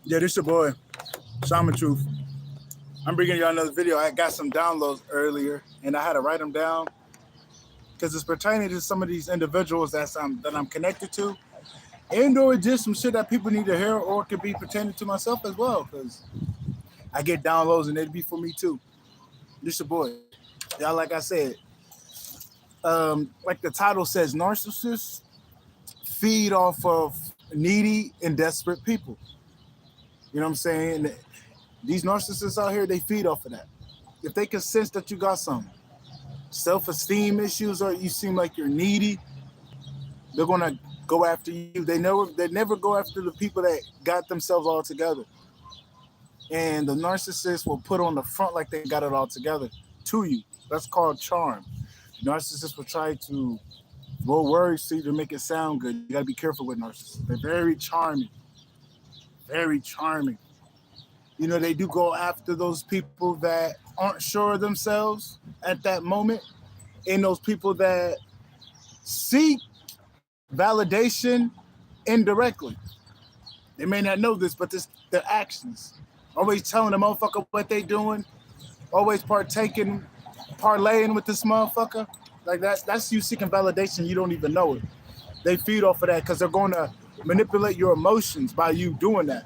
Yeah, this your boy, Shaman Truth. I'm bringing you another video. I got some downloads earlier, and I had to write them down because it's pertaining to some of these individuals that I'm connected to, and or just some shit that people need to hear, or it could be pertaining to myself as well. Because I get downloads, and it'd be for me too. This your boy. Y'all, like I said, like the title says, narcissists feed off of needy and desperate people. You know what I'm saying? These narcissists out here, they feed off of that. If they can sense that you got some self-esteem issues or you seem like you're needy, they're gonna go after you. They never go after the people that got themselves all together. And the narcissist will put on the front like they got it all together to you. That's called charm. Narcissists will try to roll words to you to make it sound good. You gotta be careful with narcissists. They're very charming. Very charming. You know, they do go after those people that aren't sure of themselves at that moment, and those people that seek validation indirectly. They may not know this, but this their actions. Always telling the motherfucker what they doing, always parlaying with this motherfucker. Like that's you seeking validation, you don't even know it. They feed off of that because they're going to manipulate your emotions by you doing that.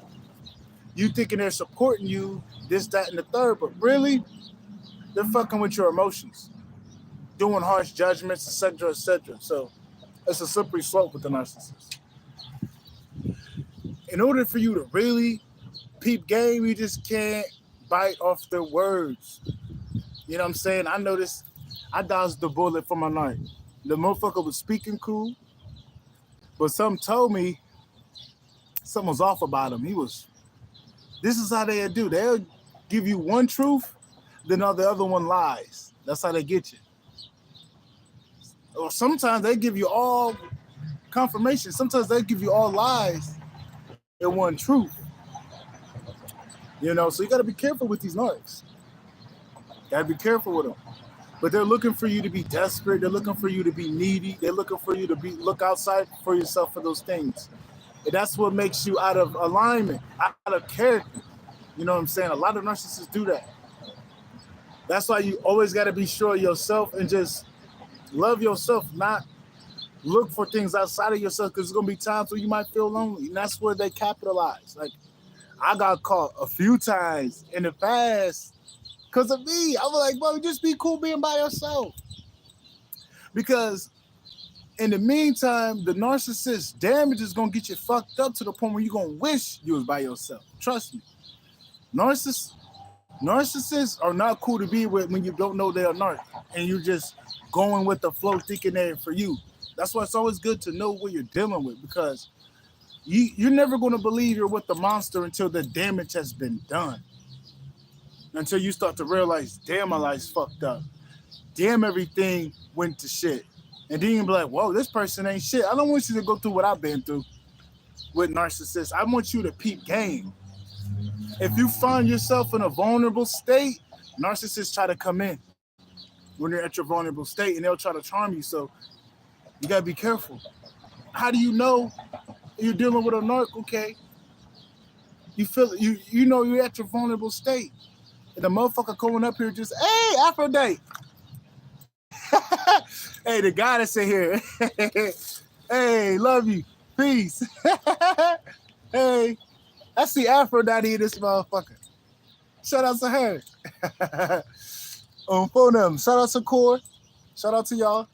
You thinking they're supporting you, this, that, and the third, but really, they're fucking with your emotions, doing harsh judgments, etc., etc. So it's a slippery slope with the narcissist. In order for you to really peep game, you just can't bite off their words. You know what I'm saying? I noticed I dodged the bullet for my night. The motherfucker was speaking cool, but something told me something was off about him. This is how they do. They'll give you one truth, then the other one lies. That's how they get you. Or sometimes they give you all confirmation. Sometimes they give you all lies and one truth. You know, so you got to be careful with these narcs. Got to be careful with them. But they're looking for you to be desperate. They're looking for you to be needy. They're looking for you to look outside for yourself for those things. And that's what makes you out of alignment, out of character. You know what I'm saying? A lot of narcissists do that. That's why you always got to be sure of yourself and just love yourself, not look for things outside of yourself, because there's going to be times where you might feel lonely. And that's where they capitalize. Like, I got caught a few times in the past because of me. I was like, bro, just be cool being by yourself. Because in the meantime, the narcissist damage is going to get you fucked up to the point where you're going to wish you was by yourself. Trust me. Narcissists are not cool to be with when you don't know they're a narc and you're just going with the flow thinking they're for you. That's why it's always good to know what you're dealing with, because you're never going to believe you're with the monster until the damage has been done. Until you start to realize, damn, my life's fucked up. Damn, everything went to shit. And then you'll be like, whoa, this person ain't shit. I don't want you to go through what I've been through with narcissists. I want you to peep game. If you find yourself in a vulnerable state, narcissists try to come in when you're at your vulnerable state, and they'll try to charm you. So you got to be careful. How do you know you're dealing with a narc? Okay. You feel it. You know you're at your vulnerable state. And the motherfucker coming up here just, hey, Aphrodite. Hey, the guy that's in here. Hey, love you. Peace. Hey, I see Aphrodite in this motherfucker. Shout out to her. On phone them. Shout out to Core. Shout out to y'all.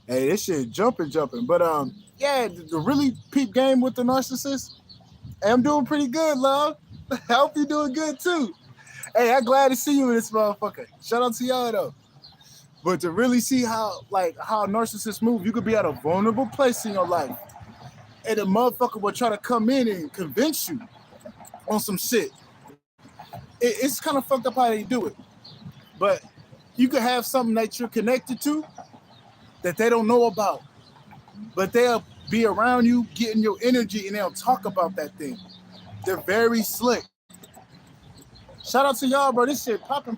Hey, this shit jumping. But yeah, the really peep game with the narcissist. Hey, I'm doing pretty good, love. I hope you're doing good too. Hey, I'm glad to see you in this motherfucker. Shout out to y'all though. But to really see how narcissists move, you could be at a vulnerable place in your life, and the motherfucker will try to come in and convince you on some shit. It's kind of fucked up how they do it. But you could have something that you're connected to that they don't know about, but they'll be around you, getting your energy, and they'll talk about that thing. They're very slick. Shout out to y'all, bro. This shit popping.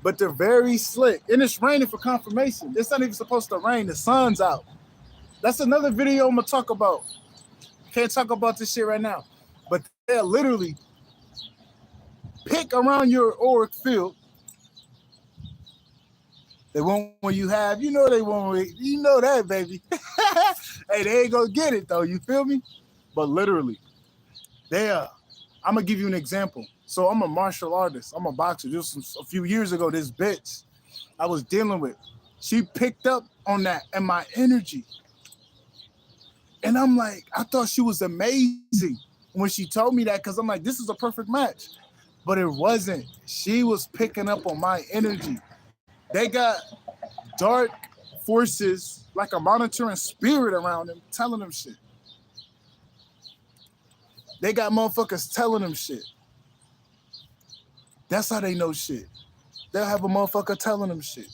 But they're very slick. And it's raining for confirmation. It's not even supposed to rain. The sun's out. That's another video I'm going to talk about. Can't talk about this shit right now. But they'll literally pick around your auric field. They want when you have, they want when you know that, baby. Hey, they ain't gonna get it though. You feel me? But literally, they I'm gonna give you an example. So I'm a martial artist. I'm a boxer. Just a few years ago, this bitch I was dealing with, she picked up on that and my energy. And I'm like, I thought she was amazing when she told me that, because I'm like, this is a perfect match. But it wasn't. She was picking up on my energy. They got dark forces, like a monitoring spirit around them, telling them shit. They got motherfuckers telling them shit. That's how they know shit. They'll have a motherfucker telling them shit.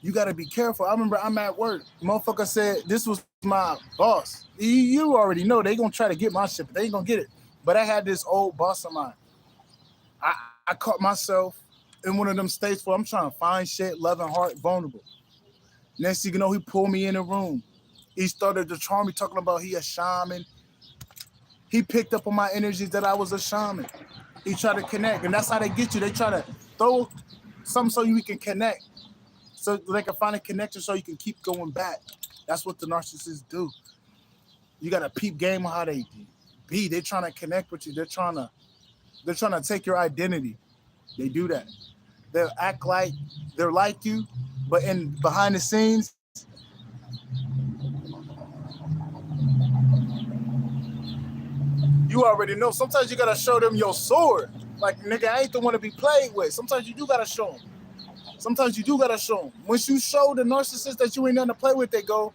You gotta be careful. I remember I'm at work. Motherfucker said this was my boss. You already know they gonna try to get my shit, but they ain't gonna get it. But I had this old boss of mine. I caught myself in one of them states where I'm trying to find shit, loving heart, vulnerable. Next thing you know, he pulled me in the room. He started to charm me, talking about he a shaman. He picked up on my energies that I was a shaman. He tried to connect, and that's how they get you. They try to throw something so you can connect, so they can find a connection so you can keep going back. That's what the narcissists do. You got to peep game on how they be. They're trying to connect with you. They're trying to take your identity. They do that. They'll act like they're like you, but in behind the scenes, you already know. Sometimes you gotta show them your sword. Like, nigga, I ain't the one to be played with. Sometimes you do gotta show them. Sometimes you do gotta show them. Once you show the narcissist that you ain't nothing to play with, they go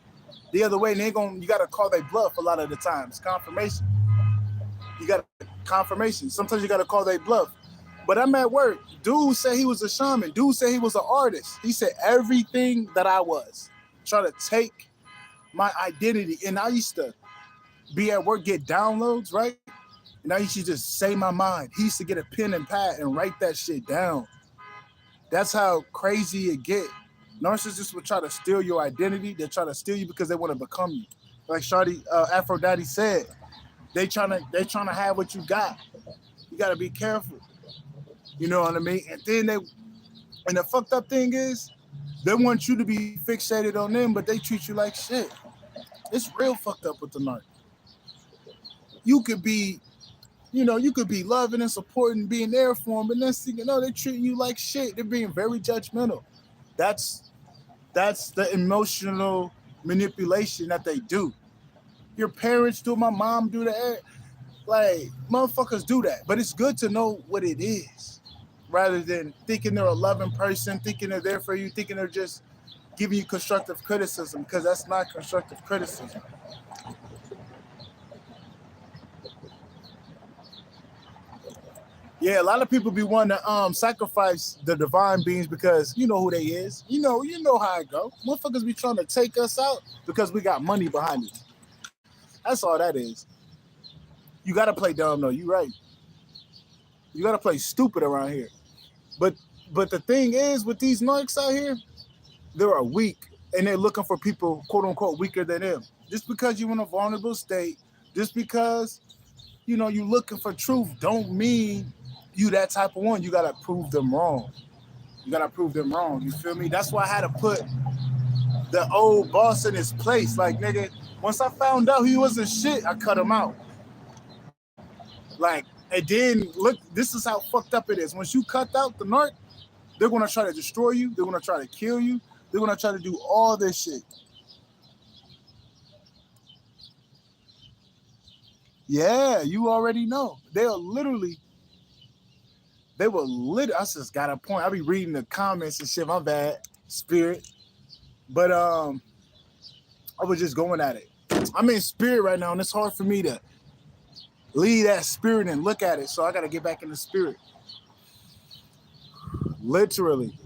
the other way, and you gotta call their bluff a lot of the times. Confirmation. You got confirmation. Sometimes you gotta call their bluff. But I'm at work. Dude said he was a shaman. Dude said he was an artist. He said everything that I was. Try to take my identity. And I used to be at work, get downloads, right? And I used to just say my mind. He used to get a pen and pad and write that shit down. That's how crazy it get. Narcissists will try to steal your identity. They try to steal you because they want to become you. Like Shawty, Aphrodite said, they trying to have what you got. You got to be careful. You know what I mean? And the fucked up thing is, they want you to be fixated on them, but they treat you like shit. It's real fucked up with the narc. You could be loving and supporting, being there for them, but next thing you know, they're treating you like shit. They're being very judgmental. That's the emotional manipulation that they do. Your parents do, my mom do that. Like, motherfuckers do that. But it's good to know what it is, rather than thinking they're a loving person, thinking they're there for you, thinking they're just giving you constructive criticism, because that's not constructive criticism. Yeah, a lot of people be wanting to sacrifice the divine beings because you know who they is. You know how it go. Motherfuckers be trying to take us out because we got money behind it. That's all that is. You gotta play dumb though. You right. You gotta play stupid around here. But the thing is, with these narcs out here, they're weak and they're looking for people, quote unquote, weaker than them. Just because you're in a vulnerable state, just because you looking for truth, don't mean you that type of one. You gotta prove them wrong. You gotta prove them wrong. You feel me? That's why I had to put the old boss in his place. Like, nigga, once I found out he wasn't shit, I cut him out. Like, and then look, this is how fucked up it is. Once you cut out the narc, they're gonna try to destroy you. They're gonna try to kill you. They're gonna try to do all this shit. Yeah, you already know. I just got a point. I be reading the comments and shit. My bad, spirit. But I was just going at it. I'm in spirit right now, and it's hard for me to leave that spirit and look at it. So I gotta get back in the spirit. Literally.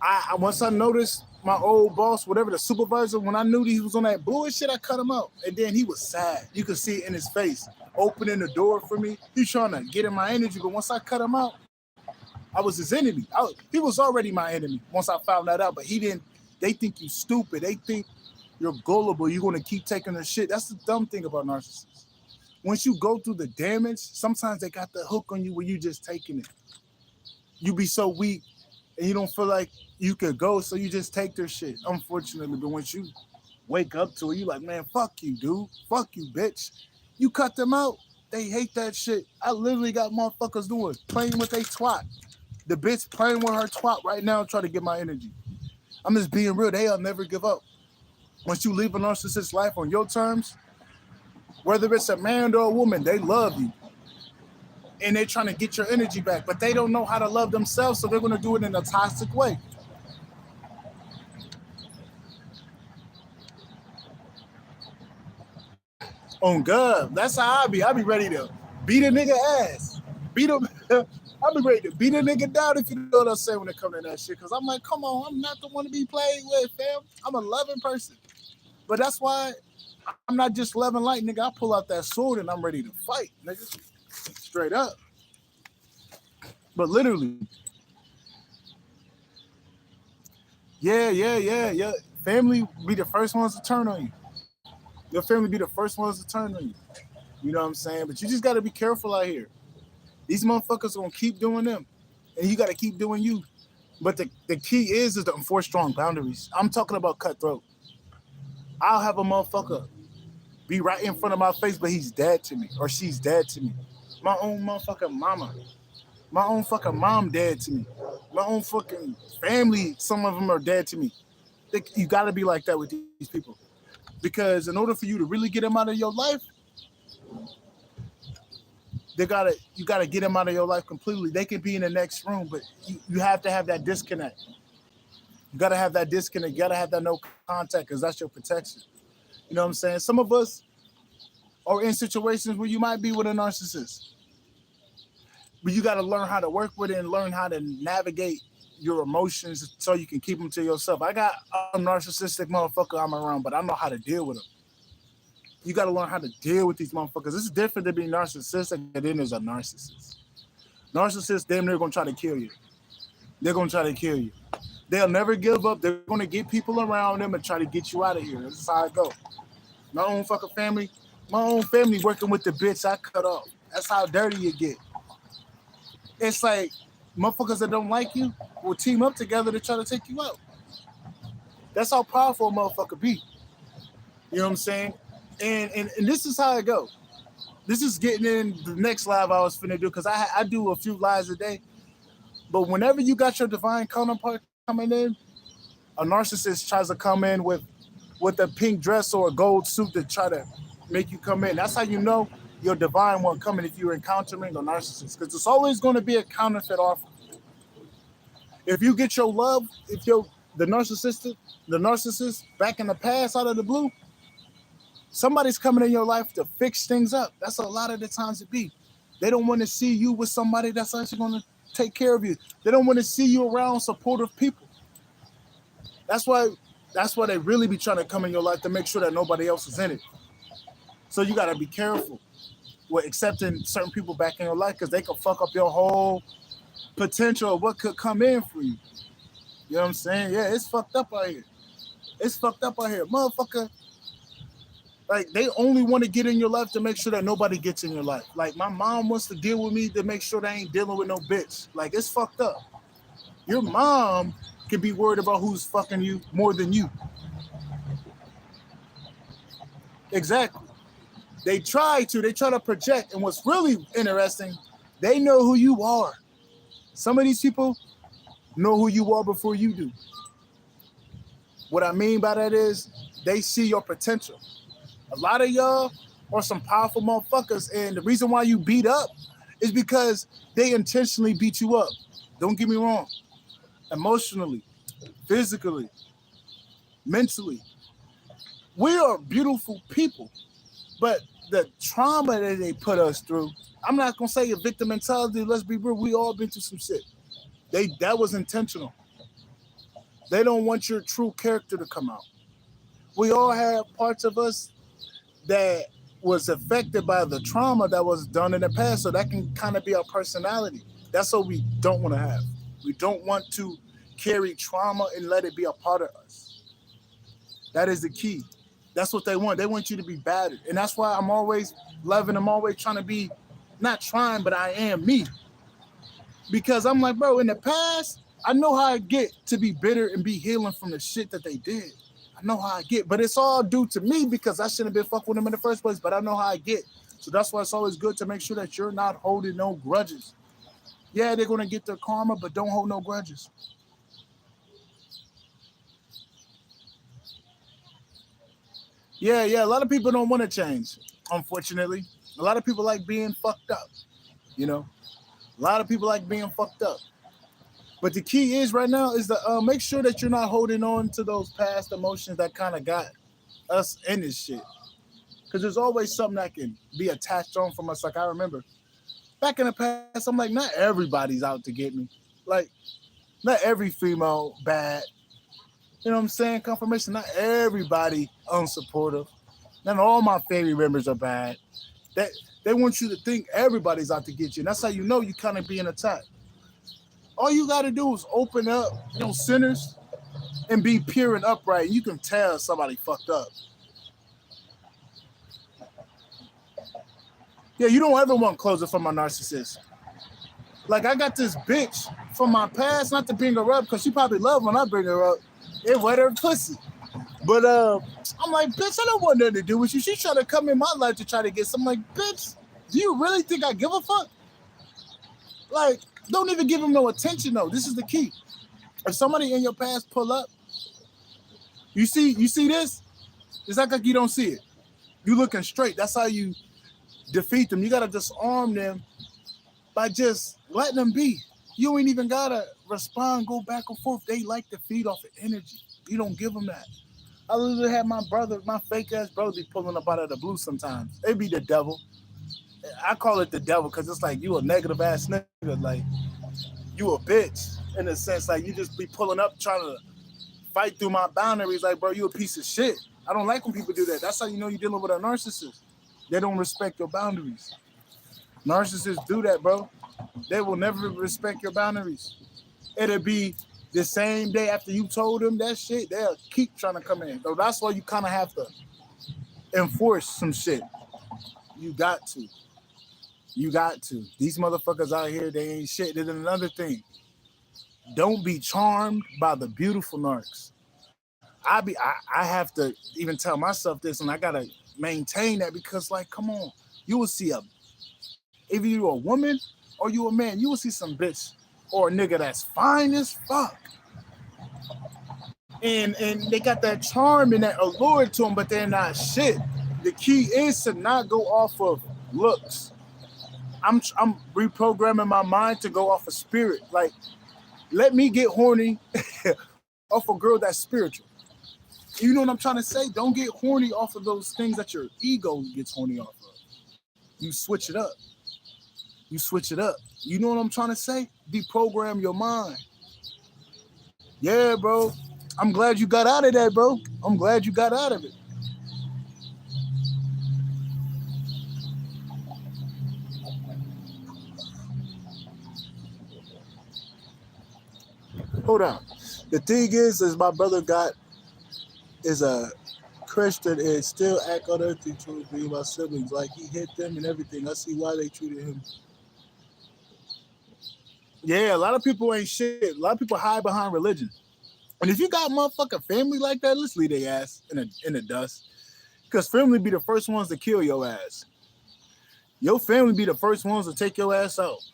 I once I noticed my old boss, whatever, the supervisor, when I knew that he was on that bullshit, I cut him out. And then he was sad. You could see it in his face, opening the door for me. He's trying to get in my energy, but once I cut him out, I was his enemy. He was already my enemy once I found that out, but he didn't. They think you stupid. They think You're gullible. You're gonna keep taking the shit. That's the dumb thing about narcissists. Once you go through the damage, sometimes they got the hook on you where you just taking it. You be so weak and you don't feel like you could go, so you just take their shit. Unfortunately, but once you wake up to it, you like, man, fuck you, dude. Fuck you, bitch. You cut them out. They hate that shit. I literally got motherfuckers doing playing with their twat. The bitch playing with her twat right now, trying to get my energy. I'm just being real. They'll never give up. Once you leave a narcissist's life on your terms, whether it's a man or a woman, they love you. And they're trying to get your energy back, but they don't know how to love themselves, so they're going to do it in a toxic way. On God, that's how I be. I be ready to beat a nigga ass. Beat him. I be ready to beat a nigga down if you know what I'm saying when it comes to that shit. Because I'm like, come on, I'm not the one to be played with, fam. I'm a loving person. But that's why I'm not just loving light, nigga. I pull out that sword and I'm ready to fight, nigga. Straight up. But literally, yeah. Family be the first ones to turn on you. Your family be the first ones to turn on you. You know what I'm saying? But you just got to be careful out here. These motherfuckers are going to keep doing them. And you got to keep doing you. But the key is to enforce strong boundaries. I'm talking about cutthroat. I'll have a motherfucker be right in front of my face, but he's dead to me. Or she's dead to me. My own motherfucking mama. My own fucking mom dead to me. My own fucking family, some of them are dead to me. You got to be like that with these people. Because in order for you to really get them out of your life, you gotta get them out of your life completely. They can be in the next room, but you have to have that disconnect. You gotta have that disconnect. You gotta have that no contact because that's your protection. You know what I'm saying? Some of us are in situations where you might be with a narcissist, but you gotta learn how to work with it and learn how to navigate your emotions so you can keep them to yourself. I got a narcissistic motherfucker I'm around, but I know how to deal with them. You got to learn how to deal with these motherfuckers. This is different than being narcissistic, and then there's a narcissist. Narcissists, damn, they're going to try to kill you. They're going to try to kill you. They'll never give up. They're going to get people around them and try to get you out of here. This is how I go. My own family working with the bitch I cut off. That's how dirty you get. It's like motherfuckers that don't like you will team up together to try to take you out. That's how powerful a motherfucker be. You know what I'm saying? And this is how I go. This is getting in the next live I was finna do because I do a few lives a day. But whenever you got your divine counterpart coming in, a narcissist tries to come in with a pink dress or a gold suit to try to make you come in. That's how you know your divine one coming if you're encountering a narcissist. Because it's always going to be a counterfeit offer. If you get your love, if the narcissist back in the past out of the blue, somebody's coming in your life to fix things up. That's a lot of the times it be. They don't want to see you with somebody that's actually going to take care of you. They don't want to see you around supportive people. That's why they really be trying to come in your life to make sure that nobody else is in it. So you got to be careful with accepting certain people back in your life because they can fuck up your whole potential of what could come in for you. You know what I'm saying? Yeah, it's fucked up out here. It's fucked up out here. Motherfucker, like, they only want to get in your life to make sure that nobody gets in your life. Like, my mom wants to deal with me to make sure they ain't dealing with no bitch. Like, it's fucked up. Your mom can be worried about who's fucking you more than you. Exactly. They try to project. And what's really interesting, they know who you are. Some of these people know who you are before you do. What I mean by that is they see your potential. A lot of y'all are some powerful motherfuckers, and the reason why you beat up is because they intentionally beat you up. Don't get me wrong. Emotionally, physically, mentally. We are beautiful people, but the trauma that they put us through, I'm not going to say a victim mentality. Let's be real. We all been through some shit. That was intentional. They don't want your true character to come out. We all have parts of us that was affected by the trauma that was done in the past. So that can kind of be our personality. That's what we don't want to have. We don't want to carry trauma and let it be a part of us. That is the key. That's what they want. They want you to be battered. And that's why I'm always loving, I'm always trying to be, not trying, but I am me. Because I'm like, bro, in the past, I know how I get to be bitter and be healing from the shit that they did. I know how I get, but it's all due to me because I shouldn't have been fucking with them in the first place, but I know how I get. So that's why it's always good to make sure that you're not holding no grudges. Yeah, they're going to get their karma, but don't hold no grudges. Yeah, a lot of people don't want to change, unfortunately. A lot of people like being fucked up, you know? A lot of people like being fucked up. But the key is right now is to make sure that you're not holding on to those past emotions that kind of got us in this shit. Because there's always something that can be attached on from us. Like I remember back in the past, I'm like, not everybody's out to get me. Like, not every female bad. You know what I'm saying? Confirmation, not everybody unsupportive. Not all my family members are bad. They want you to think everybody's out to get you. And that's how you know you kind of being attacked. All you got to do is open up your sinners and be pure and upright. You can tell somebody fucked up. Yeah, you don't ever want closure from a narcissist. Like, I got this bitch from my past, not to bring her up, because she probably love when I bring her up. It wet her pussy. But I'm like, bitch, I don't want nothing to do with you. She's trying to come in my life to try to get something. Like, bitch, do you really think I give a fuck? Like, don't even give him no attention, though. This is the key. If somebody in your past pull up, you see this? It's like you don't see it. You looking straight. That's how you defeat them. You got to disarm them by just letting them be. You ain't even got to respond, go back and forth. They like to feed off of energy. You don't give them that. I literally had my brother, my fake ass brother, be pulling up out of the blue sometimes. It be the devil. I call it the devil because it's like you a negative ass nigga. Like, you a bitch in a sense. Like, you just be pulling up trying to fight through my boundaries. Like, bro, you a piece of shit. I don't like when people do that. That's how you know you're dealing with a narcissist. They don't respect your boundaries. Narcissists do that, bro. They will never respect your boundaries. It'll be the same day after you told them that shit, they'll keep trying to come in. So that's why you kind of have to enforce some shit. You got to. You got to. These motherfuckers out here, they ain't shit. Then another thing, don't be charmed by the beautiful narcs. I have to even tell myself this, and I gotta maintain that because, like, come on, you will see either you a woman or you a man, you will see some bitch or a nigga that's fine as fuck, and they got that charm and that allure to them, but they're not shit. The key is to not go off of looks. I'm reprogramming my mind to go off of spirit. Like, let me get horny off a girl that's spiritual. You know what I'm trying to say? Don't get horny off of those things that your ego gets horny off of. You switch it up. You switch it up. You know what I'm trying to say? Deprogram your mind. Yeah, bro. I'm glad you got out of that, bro. I'm glad you got out of it. Hold on. The thing is my brother is a Christian and still act unearthly to be my siblings. Like, he hit them and everything. I see why they treated him. Yeah, a lot of people ain't shit. A lot of people hide behind religion. And if you got motherfucking family like that, let's leave their ass in the dust. Because family be the first ones to kill your ass. Your family be the first ones to take your ass out.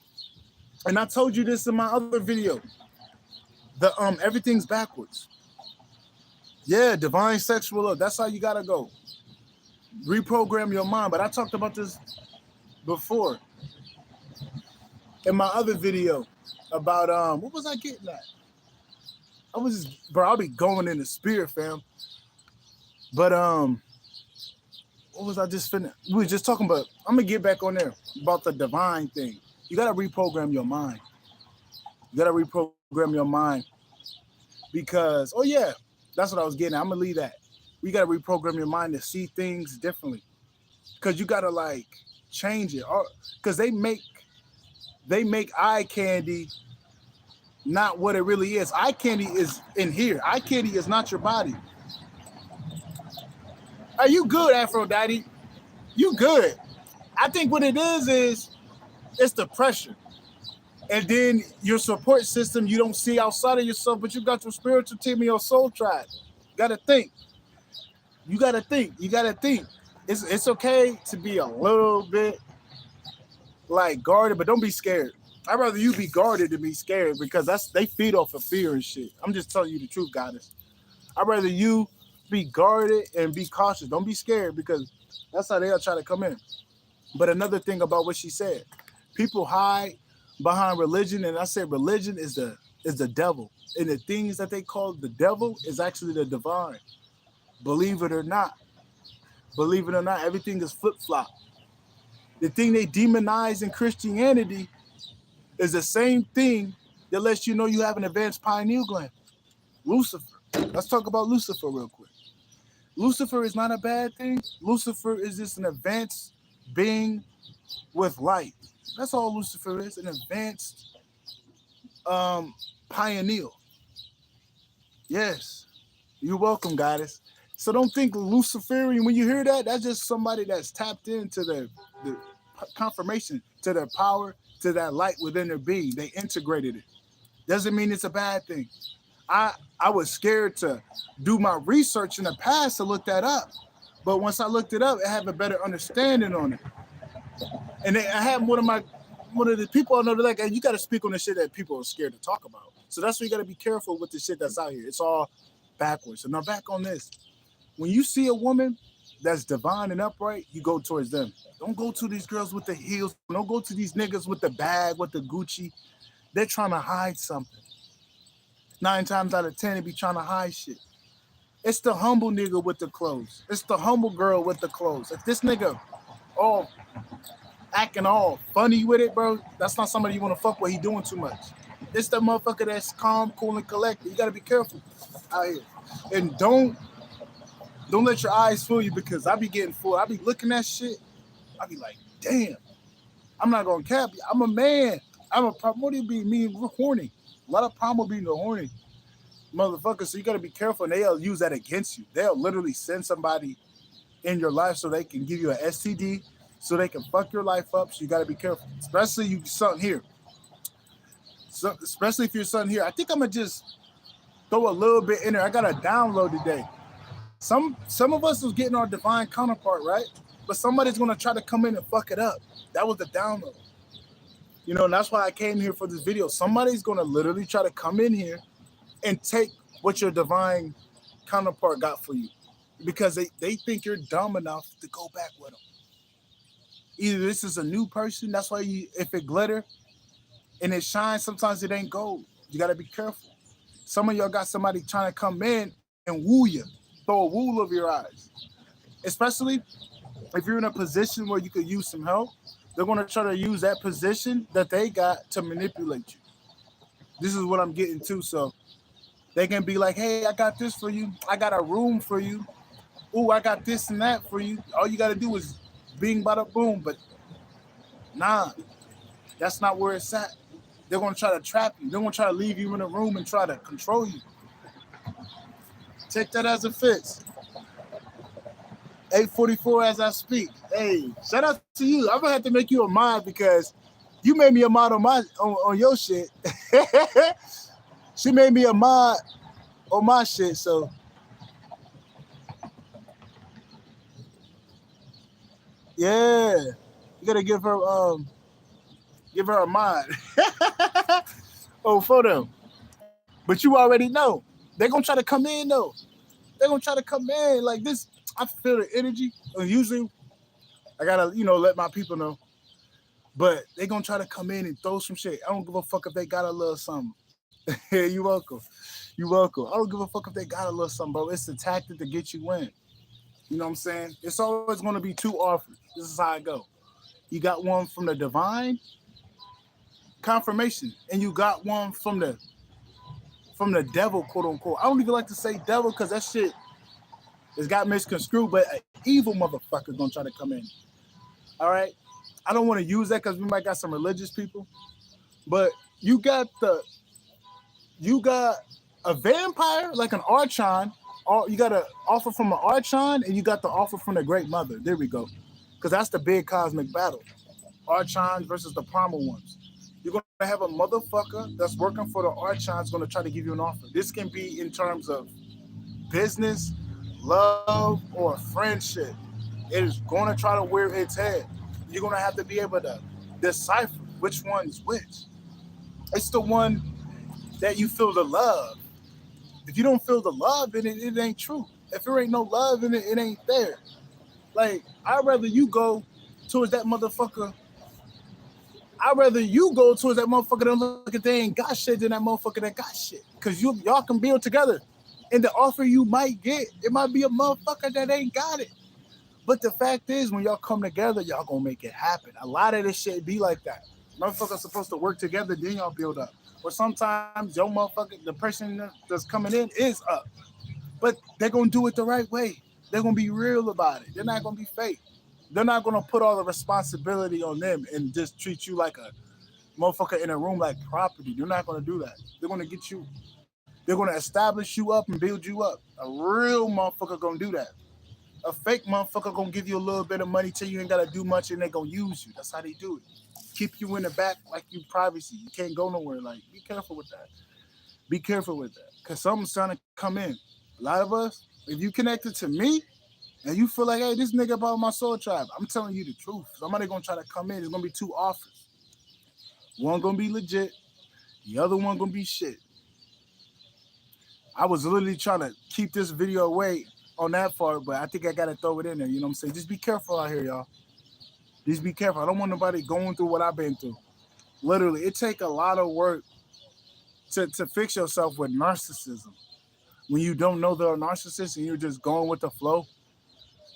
And I told you this in my other video. The everything's backwards. Yeah, divine sexual love. That's how you gotta go. Reprogram your mind. But I talked about this before in my other video about what was I getting at? I'll be going in the spirit, fam. But what was I just finna? We were just talking about. I'm gonna get back on there about the divine thing. You gotta reprogram your mind. You gotta reprogram your mind because that's what I was getting at. I'm gonna leave that. You gotta reprogram your mind to see things differently because you gotta like change it, because they make eye candy not what it really is. Eye candy is in here. Eye candy is not your body. Are you good, Aphrodite? You good. I think what it is it's the pressure. And then your support system you don't see outside of yourself, but you got your spiritual team and your soul tribe. You gotta think. You gotta think. You gotta think. It's okay to be a little bit like guarded, but don't be scared. I'd rather you be guarded than be scared because they feed off of fear and shit. I'm just telling you the truth, goddess. I'd rather you be guarded and be cautious. Don't be scared because that's how they'll try to come in. But another thing about what she said, people hide behind religion, and I said religion is the devil, and the things that they call the devil is actually the divine. Believe it or not, believe it or not, everything is flip flop. The thing they demonize in Christianity is the same thing that lets you know you have an advanced pineal gland. Lucifer. Let's talk about Lucifer real quick. Lucifer is not a bad thing. Lucifer is just an advanced being with light. That's all Lucifer is, an advanced pioneer. Yes. You're welcome, goddess. So don't think Luciferian. When you hear that, that's just somebody that's tapped into the confirmation, to their power, to that light within their being. They integrated it. Doesn't mean it's a bad thing. I was scared to do my research in the past to look that up. But once I looked it up, I have a better understanding on it. And I had one of the people I know, they're like, hey, you got to speak on the shit that people are scared to talk about. So that's why you got to be careful with the shit that's out here. It's all backwards. So now back on this. When you see a woman that's divine and upright, you go towards them. Don't go to these girls with the heels. Don't go to these niggas with the bag, with the Gucci. They're trying to hide something. 9 times out of 10, they be trying to hide shit. It's the humble nigga with the clothes. It's the humble girl with the clothes. If this nigga all acting all funny with it, bro, that's not somebody you want to fuck with. He doing too much. It's the motherfucker that's calm, cool, and collected. You got to be careful out here. And don't let your eyes fool you because I be getting fooled. I be looking at shit. I be like, damn. I'm not going to cap you. I'm a man. What do you be? Me, we're horny. A lot of problem being the horny motherfuckers. So you got to be careful. And they'll use that against you. They'll literally send somebody in your life so they can give you an STD, so they can fuck your life up. So you got to be careful. Especially you son here. So, especially if you're son here. I think I'm going to just throw a little bit in there. I got a download today. Some of us was getting our divine counterpart, right? But somebody's going to try to come in and fuck it up. That was the download. You know, and that's why I came here for this video. Somebody's going to literally try to come in here and take what your divine counterpart got for you because they think you're dumb enough to go back with them. Either this is a new person, that's why if it glitter and it shines, sometimes it ain't gold. You got to be careful. Some of y'all got somebody trying to come in and woo you, throw a wool over your eyes. Especially if you're in a position where you could use some help, they're going to try to use that position that they got to manipulate you. This is what I'm getting to. So they can be like, hey, I got this for you. I got a room for you. Ooh, I got this and that for you. All you got to do is bing, bada, boom. But nah, that's not where it's at. They're going to try to trap you. They're going to try to leave you in a room and try to control you. Take that as it fits. 8:44 as I speak. Hey, shout out to you. I'm going to have to make you a mod because you made me a mod on your shit. She made me a mod on my shit, so. Yeah. You got to give her a mod. Oh, for them. But you already know. They're going to try to come in, though. They're going to try to come in like this. I feel the energy. And usually, I got to, let my people know. But they're going to try to come in and throw some shit. I don't give a fuck if they got a little something. You're welcome. You're welcome. I don't give a fuck if they got a little something, bro. It's a tactic to get you in. You know what I'm saying? It's always going to be 2 offers. This is how I go. You got one from the divine confirmation, and you got one from the devil, quote unquote. I don't even like to say devil because that shit has got misconstrued, but an evil motherfucker gonna try to come in. All right? I don't want to use that because we might got some religious people, but you got a vampire, like an archon, you got an offer from an Archon, and you got the offer from the Great Mother. There we go. Because that's the big cosmic battle. Archons versus the primal ones. You're going to have a motherfucker that's working for the Archons going to try to give you an offer. This can be in terms of business, love, or friendship. It is going to try to wear its head. You're going to have to be able to decipher which one is which. It's the one that you feel the love. If you don't feel the love in it, it ain't true. If there ain't no love in it, it ain't there. Like, I'd rather you go towards that motherfucker. I'd rather you go towards that motherfucker than look at they ain't got shit than that motherfucker that got shit. Because y'all can build together. And the offer you might get, it might be a motherfucker that ain't got it. But the fact is, when y'all come together, y'all gonna make it happen. A lot of this shit be like that. Motherfuckers supposed to work together, then y'all build up. Or sometimes your motherfucker, the person that's coming in is up. But they're gonna do it the right way. They're gonna be real about it. They're not gonna be fake. They're not gonna put all the responsibility on them and just treat you like a motherfucker in a room like property. They're not gonna do that. They're gonna get you. They're gonna establish you up and build you up. A real motherfucker gonna do that. A fake motherfucker gonna give you a little bit of money till you ain't gotta do much and they gonna use you. That's how they do it. Keep you in the back like you privacy. You can't go nowhere. Like, be careful with that. Be careful with that. Cause something's trying to come in. A lot of us, if you connected to me and you feel like, hey, this nigga about my soul tribe, I'm telling you the truth. Somebody gonna try to come in. There's gonna be two offers. One gonna be legit. The other one gonna be shit. I was literally trying to keep this video away on that part, but I think I gotta throw it in there. You know what I'm saying? Just be careful out here, y'all. Just be careful. I don't want nobody going through what I've been through. Literally, it take a lot of work to fix yourself with narcissism. When you don't know they're a narcissist and you're just going with the flow,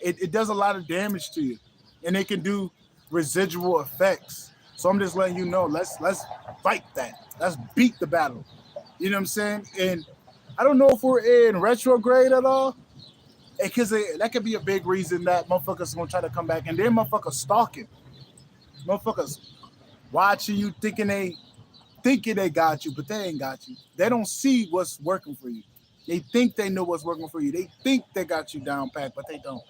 it does a lot of damage to you. And it can do residual effects. So I'm just letting you know, let's fight that. Let's beat the battle. You know what I'm saying? And I don't know if we're in retrograde at all. Because that could be a big reason that motherfuckers gonna try to come back. And then motherfuckers stalking. Motherfuckers watching you thinking they got you, but they ain't got you. They don't see what's working for you. They think they know what's working for you. They think they got you down pat, but they don't.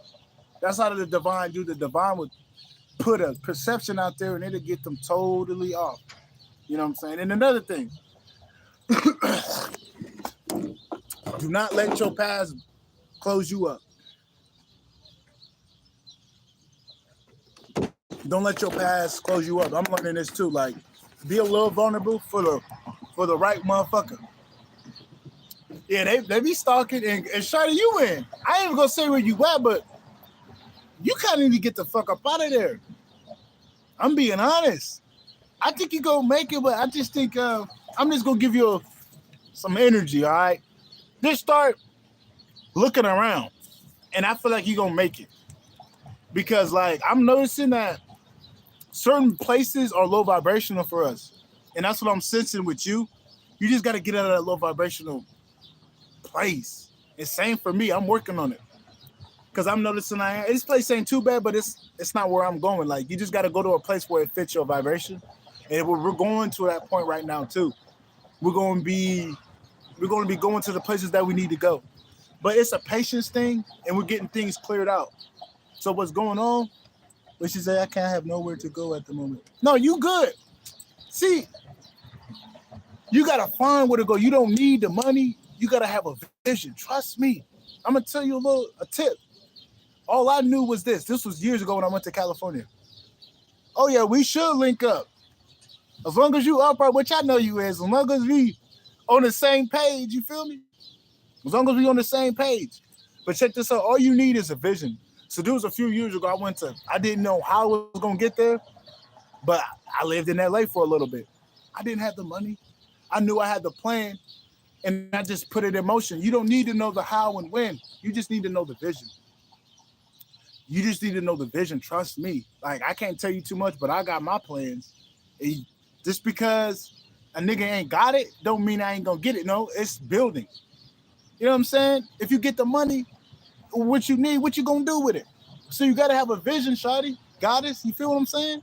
That's how the divine do. The divine would put a perception out there and it'll get them totally off. You know what I'm saying? And another thing, do not let your past close you up. Don't let your past close you up. I'm learning this too. Like, be a little vulnerable for the right motherfucker. Yeah, they be stalking and shutting you in. I ain't even gonna say where you at, but you kind of need to get the fuck up out of there. I'm being honest. I think you gonna make it, but I just think I'm just gonna give you some energy. All right, just start looking around, and I feel like you're gonna make it because, like, I'm noticing that certain places are low vibrational for us, and that's what I'm sensing with you. You just gotta get out of that low vibrational place. It's same for me. I'm working on it because I'm noticing this place ain't too bad, but it's not where I'm going. Like, you just got to go to a place where it fits your vibration, and we're going to that point right now too. We're going to be going to the places that we need to go, but it's a patience thing, and we're getting things cleared out. So what's going on? Which is that I can't have nowhere to go at the moment. No, you good. See, you got to find where to go. You don't need the money. You got to have a vision. Trust me. I'm going to tell you a tip. All I knew was this. This was years ago when I went to California. Oh, yeah, we should link up. As long as you upright, which I know you is, as long as we on the same page, you feel me? As long as we on the same page. But check this out. All you need is a vision. So there was a few years ago I didn't know how I was going to get there, but I lived in LA for a little bit. I didn't have the money. I knew I had the plan, and I just put it in motion. You don't need to know the how and when. You just need to know the vision. You just need to know the vision. Trust me. Like, I can't tell you too much, but I got my plans. And just because a nigga ain't got it, don't mean I ain't gonna get it. No, it's building. You know what I'm saying? If you get the money, what you need, what you gonna do with it? So you gotta have a vision, shawty. Goddess, you feel what I'm saying?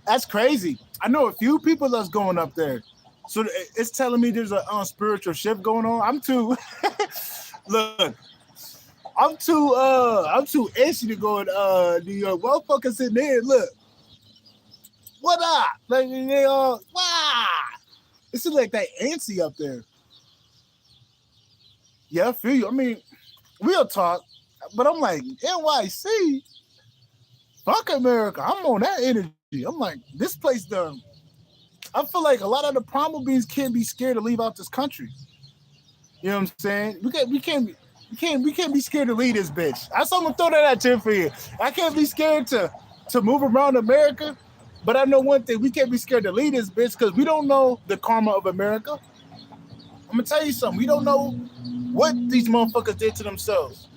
That's crazy. I know a few people that's going up there. So it's telling me there's a spiritual shift going on. I'm too look. I'm too itchy to go in New York. Motherfuckers in there, look, what up? Like they all wow. It seems like that antsy up there. Yeah, I feel you. I mean, we'll talk, but I'm like NYC, fuck America. I'm on that energy. I'm like this place done. I feel like a lot of the primal beings can't be scared to leave out this country. You know what I'm saying? We can't be scared to leave this bitch. I saw him throw that at you for you. I can't be scared to move around America, but I know one thing: we can't be scared to leave this bitch because we don't know the karma of America. I'm gonna tell you something. We don't know what these motherfuckers did to themselves.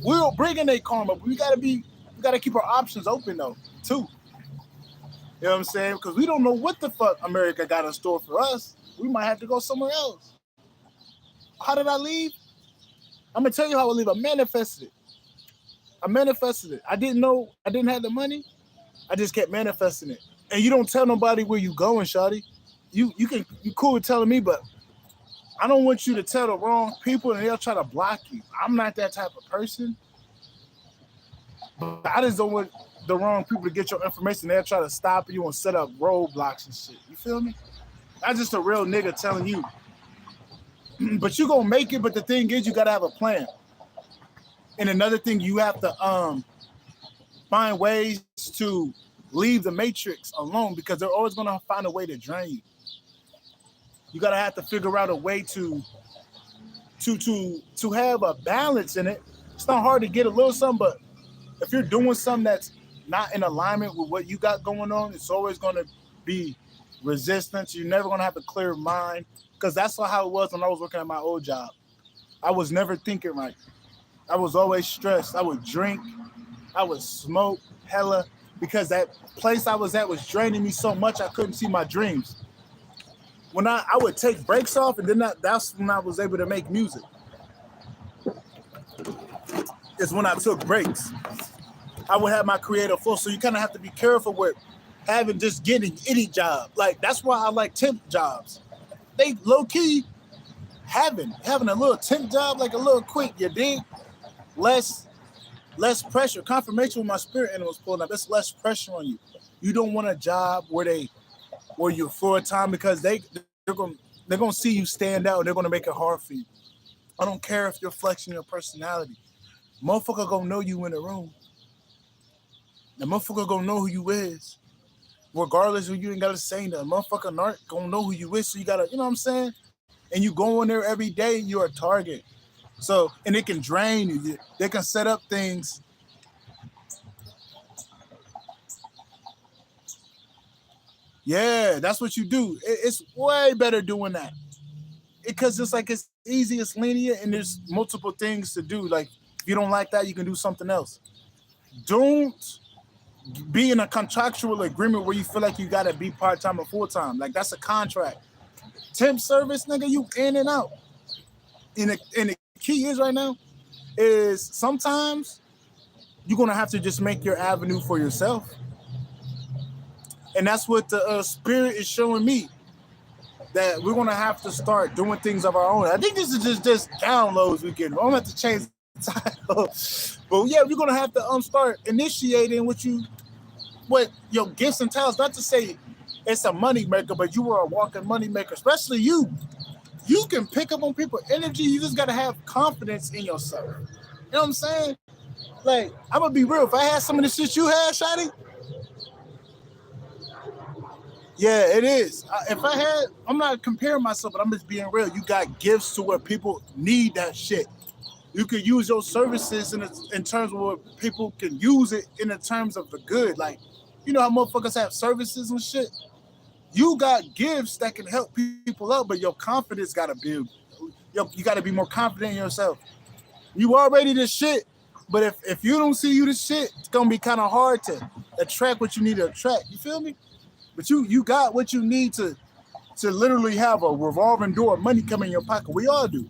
We'll bring in their karma, but we gotta keep our options open though, too. You know what I'm saying? Because we don't know what the fuck America got in store for us. We might have to go somewhere else. How did I leave? I'm gonna tell you how I leave. I manifested it. I manifested it. I didn't know I didn't have the money. I just kept manifesting it. And you don't tell nobody where you going, shawty. You cool with telling me, but I don't want you to tell the wrong people and they'll try to block you. I'm not that type of person. But I just don't want the wrong people to get your information. They'll try to stop you and set up roadblocks and shit. You feel me? That's just a real nigga telling you. But you gonna make it. But the thing is, you gotta have a plan. And another thing, you have to find ways to leave the matrix alone because they're always gonna find a way to drain you. You gotta have to figure out a way to have a balance in it. It's not hard to get a little something, but if you're doing something that's not in alignment with what you got going on, it's always gonna be resistance. You're never gonna have a clear mind because that's how it was when I was working at my old job. I was never thinking right. I was always stressed. I would drink. I would smoke hella because that place I was at was draining me so much I couldn't see my dreams. When I would take breaks off, and then that's when I was able to make music. It's when I took breaks. I would have my creative flow. So you kind of have to be careful with having just getting any job. Like that's why I like temp jobs. They low key having a little temp job, like a little quick. You dig? Less pressure. Confirmation with my spirit animals pulling up. It's less pressure on you. You don't want a job where you're full time because they're gonna see you stand out and they're gonna make it hard for you. I don't care if you're flexing your personality. Motherfucker gonna know you in the room. The motherfucker gonna know who you is. Regardless of you ain't gotta say that. Motherfucker narc gonna know who you is. So you gotta, you know what I'm saying? And you go in there every day, you're a target. So, and it can drain you. They can set up things. Yeah, that's what you do. It's way better doing that. Because it's like it's easy, it's linear, and there's multiple things to do. Like, if you don't like that, you can do something else. Don't be in a contractual agreement where you feel like you gotta be part-time or full-time. Like, that's a contract. Temp service, nigga, you in and out. And the key is right now is sometimes you're gonna have to just make your avenue for yourself. And that's what the spirit is showing me, that we're gonna have to start doing things of our own. I think this is just downloads we get. I'm gonna have to change the title, but yeah, we're gonna have to start initiating what your gifts and talents. Not to say it's a money maker, but you are a walking money maker. Especially you. You can pick up on people's energy. You just gotta have confidence in yourself. You know what I'm saying? Like, I'm gonna be real. If I had some of the shit you had, Shotty, yeah, it is. I'm not comparing myself, but I'm just being real. You got gifts to where people need that shit. You could use your services in terms of where people can use it in the terms of the good. Like, you know how motherfuckers have services and shit? You got gifts that can help people out, but your confidence got to build. You got to be more confident in yourself. You already the shit, but if you don't see you the shit, it's going to be kind of hard to attract what you need to attract. You feel me? But you got what you need to literally have a revolving door of money coming in your pocket. We all do.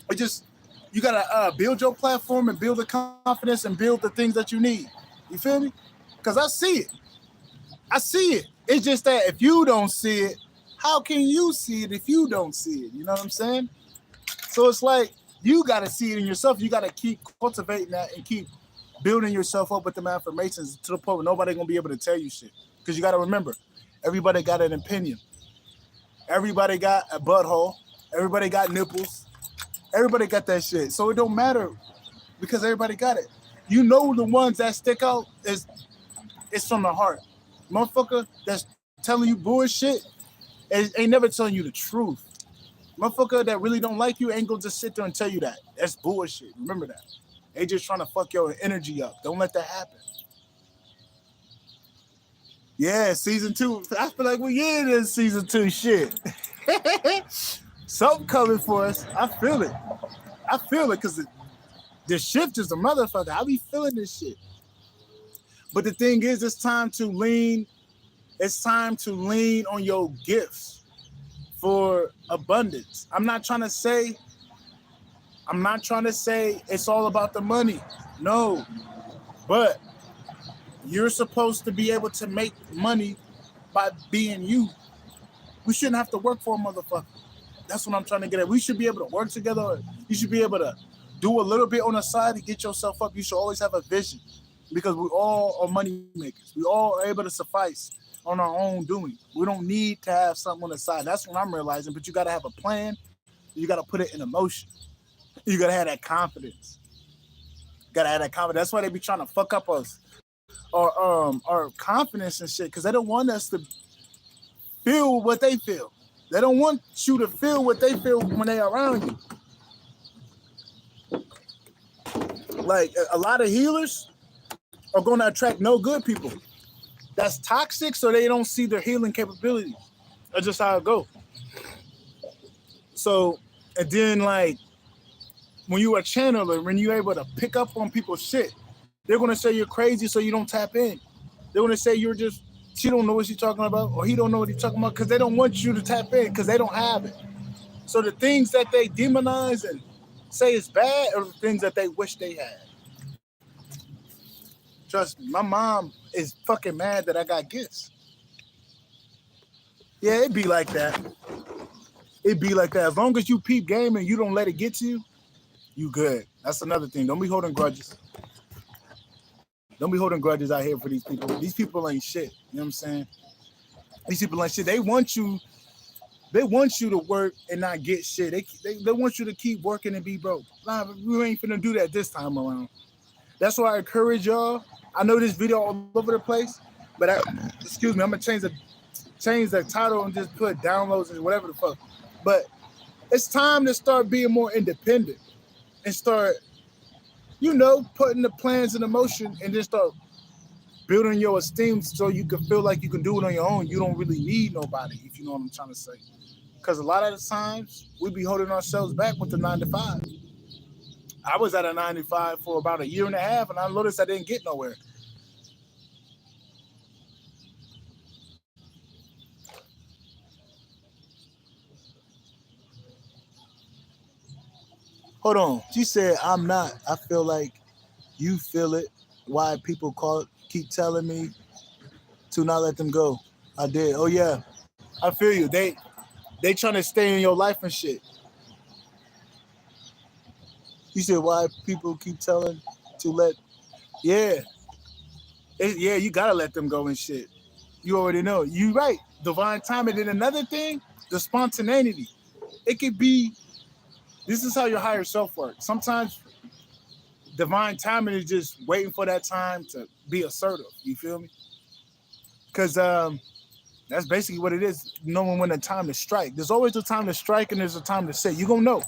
It just, you got to build your platform and build the confidence and build the things that you need. You feel me? Because I see it. It's just that if you don't see it, how can you see it if you don't see it? You know what I'm saying? So it's like you got to see it in yourself. You got to keep cultivating that and keep building yourself up with them affirmations to the point where nobody gonna be able to tell you shit. Because you got to remember, everybody got an opinion. Everybody got a butthole. Everybody got nipples. Everybody got that shit. So it don't matter because everybody got it. You know the ones that stick out is it's from the heart. Motherfucker that's telling you bullshit ain't never telling you the truth. Motherfucker that really don't like you ain't gonna just sit there and tell you that. That's bullshit. Remember that. They just trying to fuck your energy up. Don't let that happen. Yeah, season 2. I feel like we're in this season 2 shit. Something coming for us. I feel it. I feel it because the shift is a motherfucker. I be feeling this shit. But the thing is, it's time to lean. It's time to lean on your gifts for abundance. I'm not trying to say it's all about the money. No. But you're supposed to be able to make money by being you. We shouldn't have to work for a motherfucker. That's what I'm trying to get at. We should be able to work together. You should be able to do a little bit on the side to get yourself up. You should always have a vision because we all are money makers. We all are able to suffice on our own doing. We don't need to have something on the side. That's what I'm realizing. But you got to have a plan. You got to put it in emotion. You got to have that confidence. You got to have that confidence. That's why they be trying to fuck up us. Our confidence and shit because they don't want us to feel what they feel. They don't want you to feel what they feel when they're around you. Like a lot of healers are going to attract no good people. That's toxic, so they don't see their healing capabilities. That's just how it goes. So, and then like when you a channeler, when you're able to pick up on people's shit, they're going to say you're crazy so you don't tap in. They're going to say she don't know what she's talking about or he don't know what he's talking about because they don't want you to tap in because they don't have it. So the things that they demonize and say is bad are the things that they wish they had. Trust me, my mom is fucking mad that I got gifts. Yeah, it'd be like that. It'd be like that. As long as you peep game and you don't let it get to you, you good. That's another thing. Don't be holding grudges. Don't be holding grudges out here for these people. These people ain't shit. You know what I'm saying? These people ain't shit. They want you to work and not get shit. They want you to keep working and be broke. Nah, we ain't finna do that this time around. That's why I encourage y'all. I know this video all over the place, but excuse me, I'm gonna change the title and just put downloads and whatever the fuck. But it's time to start being more independent and start, putting the plans in motion and then start building your esteem so you can feel like you can do it on your own. You don't really need nobody, if you know what I'm trying to say. Because a lot of the times we be holding ourselves back with the 9 to 5. I was at a 9 to 5 for about a year and a half, and I noticed I didn't get nowhere. Hold on. She said, I'm not. I feel like you feel it. Why people keep telling me to not let them go. I did. Oh, yeah. I feel you. They trying to stay in your life and shit. You said why people keep telling to let... Yeah. Yeah, you got to let them go and shit. You already know. You right. Divine timing. And another thing, the spontaneity. It could be... This is how your higher self works. Sometimes divine timing is just waiting for that time to be assertive. You feel me? Because that's basically what it is, knowing when the time to strike. There's always a time to strike and there's a time to sit. You're going to know.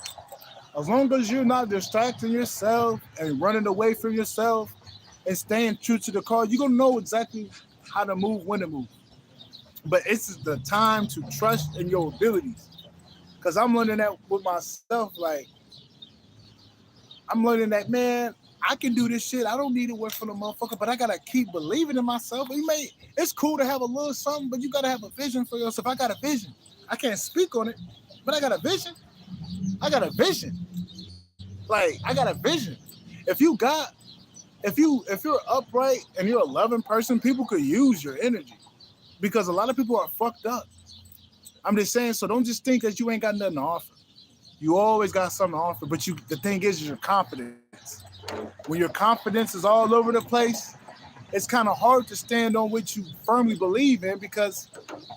As long as you're not distracting yourself and running away from yourself and staying true to the cause, you're going to know exactly how to move, when to move. But it's the time to trust in your abilities. Because I'm learning that with myself. Like, I'm learning that, man, I can do this shit. I don't need to work for the motherfucker, but I got to keep believing in myself. It's cool to have a little something, but you got to have a vision for yourself. I got a vision. I can't speak on it, but I got a vision. I got a vision. Like, I got a vision. If you're upright and you're a loving person, people could use your energy because a lot of people are fucked up. I'm just saying, so don't just think that you ain't got nothing to offer. You always got something to offer, but the thing is your confidence. When your confidence is all over the place, it's kind of hard to stand on what you firmly believe in because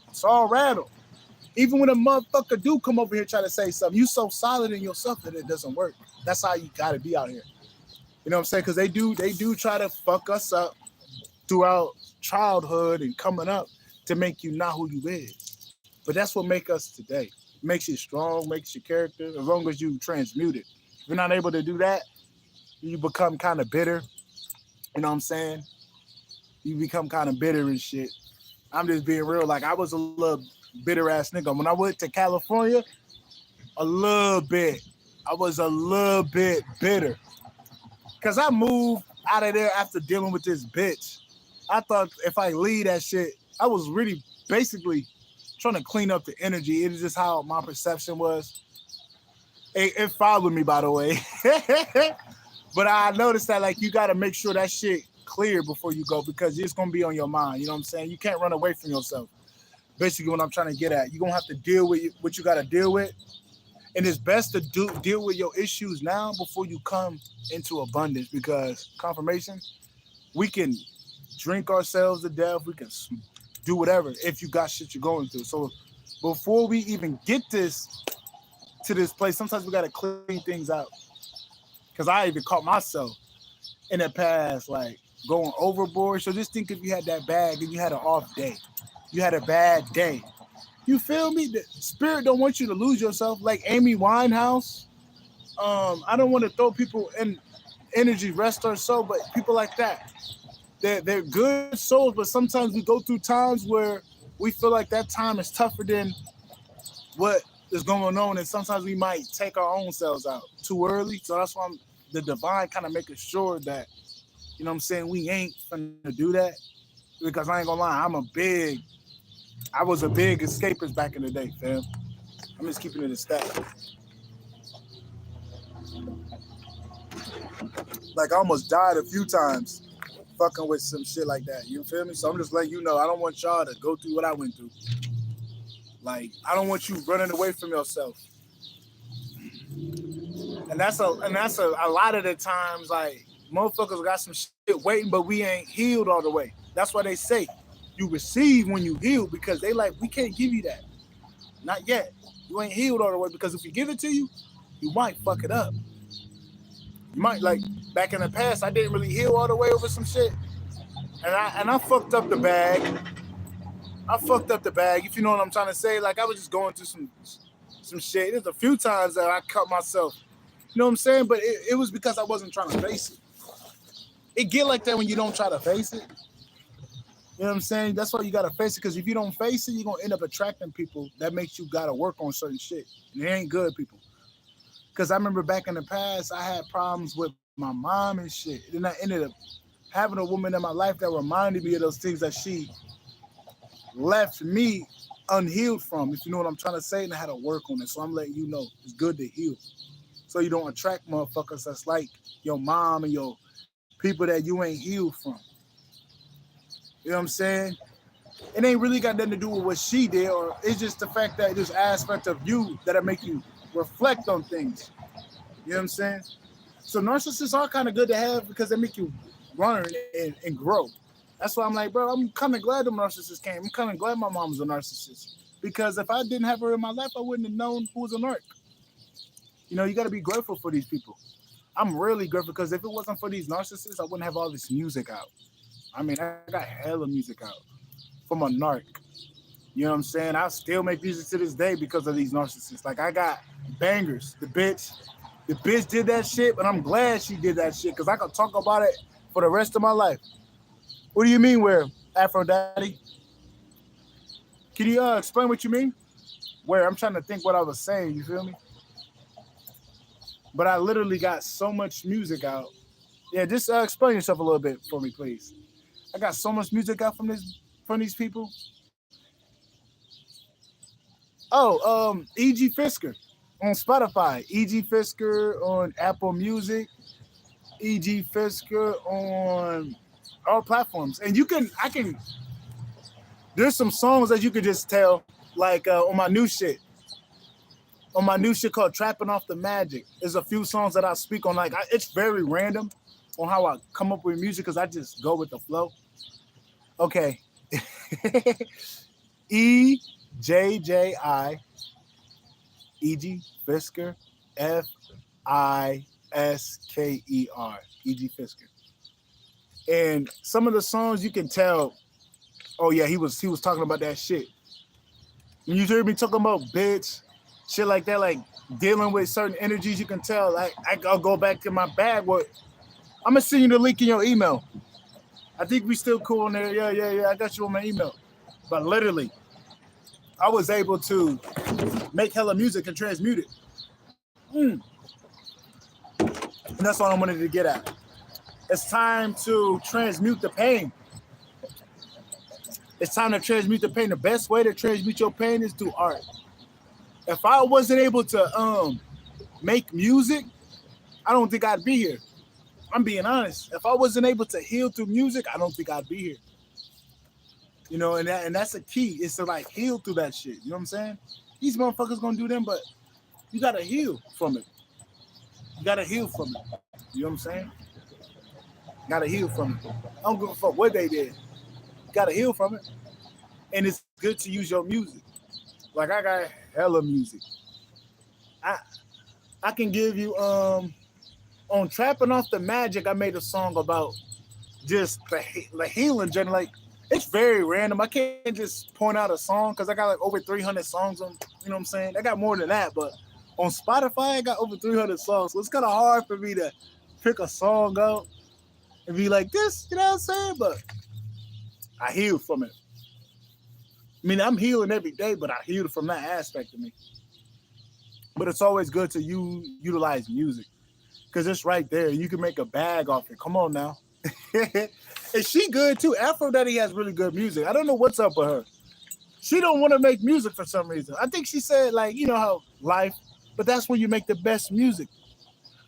it's all rattled. Even when a motherfucker do come over here try to say something, you so solid in yourself that it doesn't work. That's how you gotta be out here. You know what I'm saying? Because they do try to fuck us up throughout childhood and coming up to make you not who you is. But that's what makes us today. Makes you strong, makes your character, as long as you transmute it. If you're not able to do that, you become kind of bitter. You know what I'm saying? You become kind of bitter and shit. I'm just being real. Like I was a little bitter ass nigga. When I went to California, a little bit. I was a little bit bitter. Cause I moved out of there after dealing with this bitch. I thought if I leave that shit, I was really basically trying to clean up the energy. It is just how my perception was. It followed me, by the way. But I noticed that like you gotta make sure that shit clear before you go because it's gonna be on your mind. You know what I'm saying? You can't run away from yourself. Basically, what I'm trying to get at, you're gonna have to deal with what you gotta deal with, and it's best to deal with your issues now before you come into abundance. Because confirmation, we can drink ourselves to death, we can do whatever if you got shit you're going through. So before we even get to this place, sometimes we gotta clean things out. Because I even caught myself in the past, like going overboard. So just think if you had that bag and you had an off day, you had a bad day. You feel me? The spirit don't want you to lose yourself. Like Amy Winehouse. I don't want to throw people in energy, rest or so, but people like that. They're good souls, but sometimes we go through times where we feel like that time is tougher than what is going on, and sometimes we might take our own selves out too early. So that's why the divine kind of making sure that, you know what I'm saying, we ain't gonna do that. Because I ain't gonna lie, I was a big escapist back in the day, fam. I'm just keeping it a stat. Like I almost died a few times fucking with some shit like that. You feel me? So I'm just letting you know I don't want y'all to go through what I went through. Like I don't want you running away from yourself. And that's a lot of the times like motherfuckers got some shit waiting, but we ain't healed all the way. That's why they say you receive when you heal, because they like, we can't give you that. Not yet. You ain't healed all the way, because if we give it to you, you might fuck it up. You might, like back in the past, I didn't really heal all the way over some shit. And I fucked up the bag. I fucked up the bag, if you know what I'm trying to say. Like I was just going through some shit. There's a few times that I cut myself. You know what I'm saying? But it was because I wasn't trying to face it. It get like that when you don't try to face it. You know what I'm saying? That's why you gotta face it, because if you don't face it, you're gonna end up attracting people that makes you gotta work on certain shit. And it ain't good, people. Because I remember back in the past, I had problems with my mom and shit. Then I ended up having a woman in my life that reminded me of those things that she left me unhealed from, if you know what I'm trying to say, and I had to work on it. So I'm letting you know it's good to heal. So you don't attract motherfuckers that's like your mom and your people that you ain't healed from. You know what I'm saying? It ain't really got nothing to do with what she did, or it's just the fact that there's aspect of you that'll make you reflect on things. You know what I'm saying? So narcissists are kind of good to have because they make you learn and grow. That's why I'm like, bro, I'm kind of glad the narcissist came. I'm kind of glad my mom was a narcissist, because if I didn't have her in my life, I wouldn't have known who was a narc. You know, you got to be grateful for these people. I'm really grateful, because if it wasn't for these narcissists, I wouldn't have all this music out. I mean, I got hella music out from a narc. You know what I'm saying? I still make music to this day because of these narcissists. Like, I got bangers. The bitch did that shit, but I'm glad she did that shit, because I could talk about it for the rest of my life. What do you mean, where, Aphrodite? Can you explain what you mean? Where? I'm trying to think what I was saying, you feel me? But I literally got so much music out. Yeah, just explain yourself a little bit for me, please. I got so much music out from these people. Oh, E.G. Fisker on Spotify, E.G. Fisker on Apple Music, E.G. Fisker on all platforms. And I can, there's some songs that you could just tell, Like on my new shit called Trapping Off the Magic. There's a few songs that I speak on. Like it's very random on how I come up with music because I just go with the flow. Okay. EJJI Fisker Fisker EG Fisker. And some of the songs you can tell, oh yeah, he was talking about that shit. When you hear me talking about bitch, shit like that, like dealing with certain energies, you can tell. Like I'll go back to my bag. What I'm gonna send you the link in your email. I think we still cool on there. Yeah. I got you on my email. But literally, I was able to make hella music and transmute it. And that's what I wanted to get at. It's time to transmute the pain. It's time to transmute the pain. The best way to transmute your pain is through art. If I wasn't able to make music, I don't think I'd be here. I'm being honest. If I wasn't able to heal through music, I don't think I'd be here. You know, and that's a key. Is to like heal through that shit. You know what I'm saying? These motherfuckers gonna do them, but you gotta heal from it. You gotta heal from it. You know what I'm saying? Gotta heal from it. I don't give a fuck what they did. You gotta heal from it. And it's good to use your music. Like I got hella music. I can give you on Trapping Off the Magic, I made a song about just the healing journey. Like it's very random. I can't just point out a song because I got like over 300 songs on, you know what I'm saying? I got more than that, but on Spotify, I got over 300 songs. So it's kind of hard for me to pick a song out and be like this, you know what I'm saying? But I heal from it. I mean, I'm healing every day, but I heal from that aspect of me. But it's always good to utilize music because it's right there. You can make a bag off it. Come on now. And she good too. Aphrodite has really good music. I don't know what's up with her. She don't want to make music for some reason. I think she said like, you know how life, but that's when you make the best music.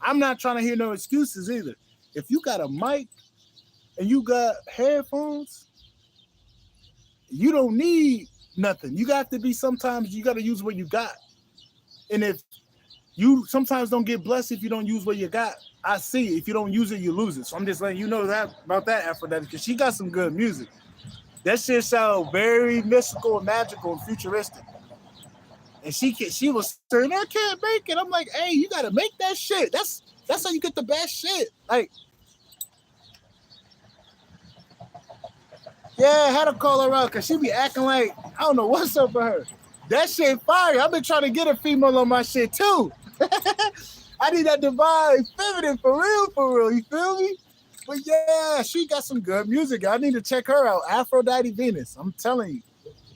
I'm not trying to hear no excuses either. If you got a mic and you got headphones, you don't need nothing. You got to be sometimes you got to use what you got. And if you sometimes don't get blessed if you don't use what you got, I see. If you don't use it, you lose it. So I'm just letting you know that about that Aphrodite because she got some good music. That shit sounds very mystical and magical and futuristic. And she was saying, I can't make it. I'm like, hey, you gotta make that shit. That's how you get the best shit. Like, yeah, I had to call her out because she be acting like I don't know what's up with her. That shit fire. I've been trying to get a female on my shit too. I need that divine feminine for real. You feel me? But yeah, she got some good music. I need to check her out. Aphrodite Venus. I'm telling you.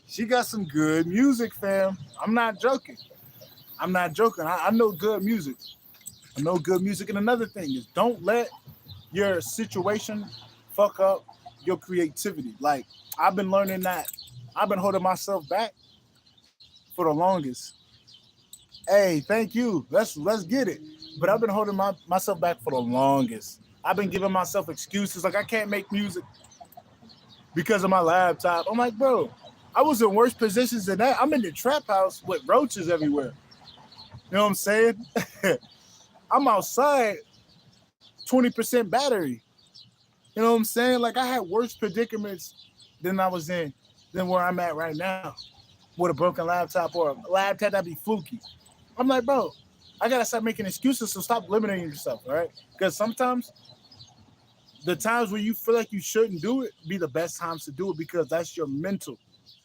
She got some good music, fam. I'm not joking. I know good music. I know good music. And another thing is don't let your situation fuck up your creativity. Like, I've been learning that. I've been holding myself back for the longest. Hey, thank you. Let's get it. But I've been holding myself back for the longest. I've been giving myself excuses. Like, I can't make music because of my laptop. I'm like, bro, I was in worse positions than that. I'm in the trap house with roaches everywhere. You know what I'm saying? I'm outside, 20% battery. You know what I'm saying? Like, I had worse predicaments than I was in than where I'm at right now with a broken laptop or a laptop that'd be fluky. I'm like, bro, I gotta stop making excuses, so stop limiting yourself, all right? Because sometimes the times where you feel like you shouldn't do it be the best times to do it because that's your mental.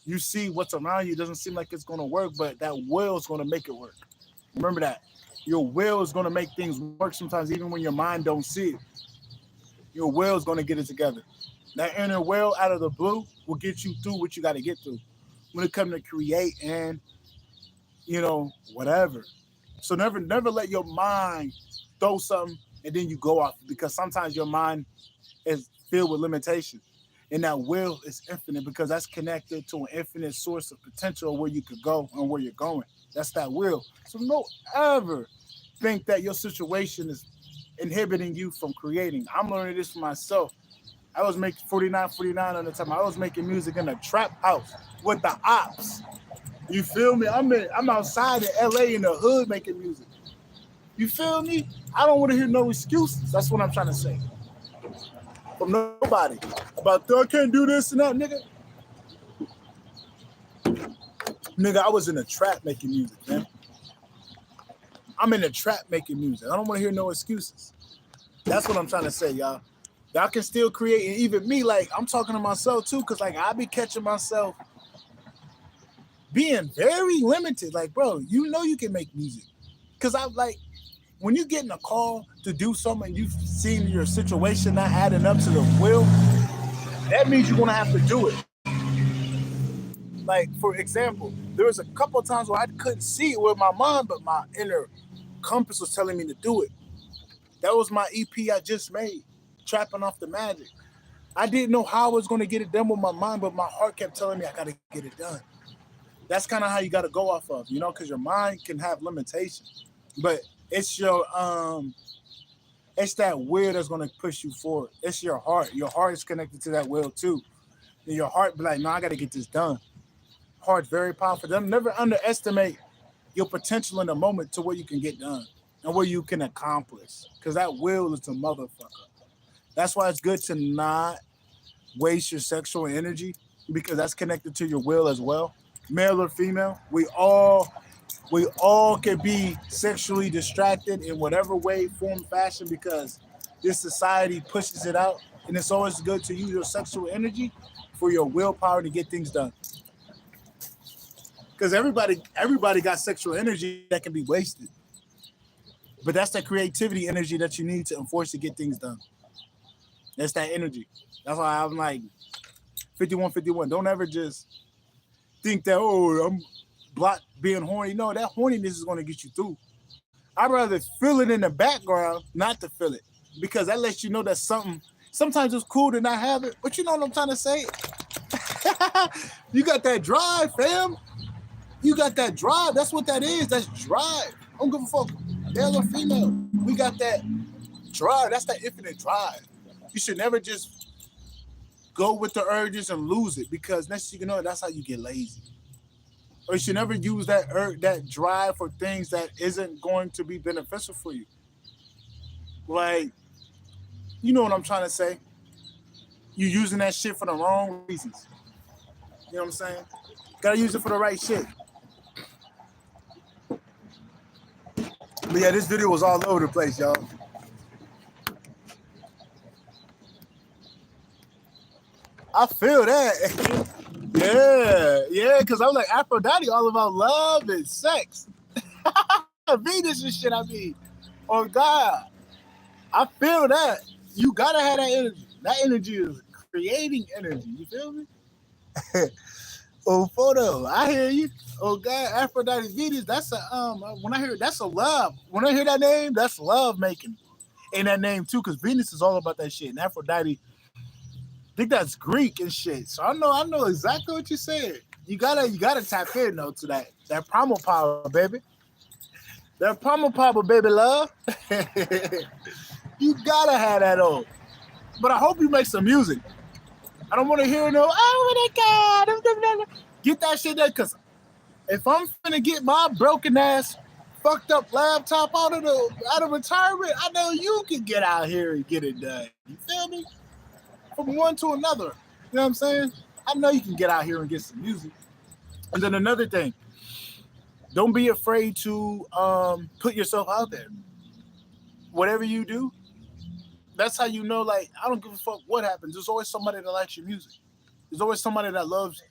You see what's around you. It doesn't seem like it's going to work, but that will is going to make it work. Remember that. Your will is going to make things work sometimes, even when your mind don't see it. Your will is going to get it together. That inner will out of the blue will get you through what you got to get through when it comes to create and, whatever. So never let your mind throw something and then you go off because sometimes your mind is filled with limitation. And that will is infinite because that's connected to an infinite source of potential where you could go and where you're going. That's that will. So don't ever think that your situation is inhibiting you from creating. I'm learning this for myself. I was making 49 on the time. I was making music in a trap house with the ops. You feel me? I'm outside in LA in the hood making music. You feel me? I don't want to hear no excuses. That's what I'm trying to say. From nobody. About I can't do this and that, nigga. Nigga, I was in a trap making music, man. I'm in a trap making music. I don't want to hear no excuses. That's what I'm trying to say, y'all. Y'all can still create, and even me, like, I'm talking to myself too, because like I be catching myself being very limited. Like, bro, you know you can make music. Cause I'm like, when you get in a call to do something, you've seen your situation not adding up to the will, that means you're gonna have to do it. Like, for example, there was a couple of times where I couldn't see it with my mind, but my inner compass was telling me to do it. That was my EP I just made, Trapping Off the Magic. I didn't know how I was going to get it done with my mind, but my heart kept telling me I got to get it done. That's kind of how you got to go off of, because your mind can have limitations, but it's it's that will that's going to push you forward. It's your heart. Your heart is connected to that will too. And your heart be like, no, I got to get this done. Heart's very powerful. Don't never underestimate your potential in the moment to what you can get done and what you can accomplish. Because that will is a motherfucker. That's why it's good to not waste your sexual energy because that's connected to your will as well. Male or female, we all can be sexually distracted in whatever way, form, fashion because this society pushes it out. And it's always good to use your sexual energy for your willpower to get things done. Because everybody got sexual energy that can be wasted. But that's that creativity energy that you need to enforce to get things done. That's that energy. That's why I'm like 51, 51. Don't ever just think that, oh, I'm block being horny. No, that horniness is going to get you through. I'd rather feel it in the background, not to feel it, because that lets you know that something. Sometimes it's cool to not have it, but you know what I'm trying to say. You got that drive, fam. You got that drive. That's what that is. That's drive. I don't give a fuck, male or female. We got that drive. That's that infinite drive. You should never just go with the urges and lose it because next thing you know, that's how you get lazy. Or you should never use that drive for things that isn't going to be beneficial for you. Like, you know what I'm trying to say? You using that shit for the wrong reasons. You know what I'm saying? Gotta use it for the right shit. But yeah, this video was all over the place, y'all. I feel that. yeah, because I'm like Aphrodite, all about love and sex. Venus and shit, I mean. Oh, God. I feel that. You gotta have that energy. That energy is creating energy. You feel me? Oh, photo. I hear you. Oh, God. Aphrodite Venus, that's when I hear that's a love. When I hear that name, that's love making. In that name, too, because Venus is all about that shit. And Aphrodite, I think that's Greek and shit. So I know exactly what you said. You gotta tap in though to that primal power, baby. That primal power, baby love. You gotta have that on. But I hope you make some music. I don't want to hear no, oh my God. Get that shit there, cause if I'm finna get my broken ass fucked up laptop out of retirement, I know you can get out here and get it done. You feel me? From one to another. You know what I'm saying? I know you can get out here and get some music. And then another thing, don't be afraid to put yourself out there. Whatever you do, that's how you know, like, I don't give a fuck what happens. There's always somebody that likes your music. There's always somebody that loves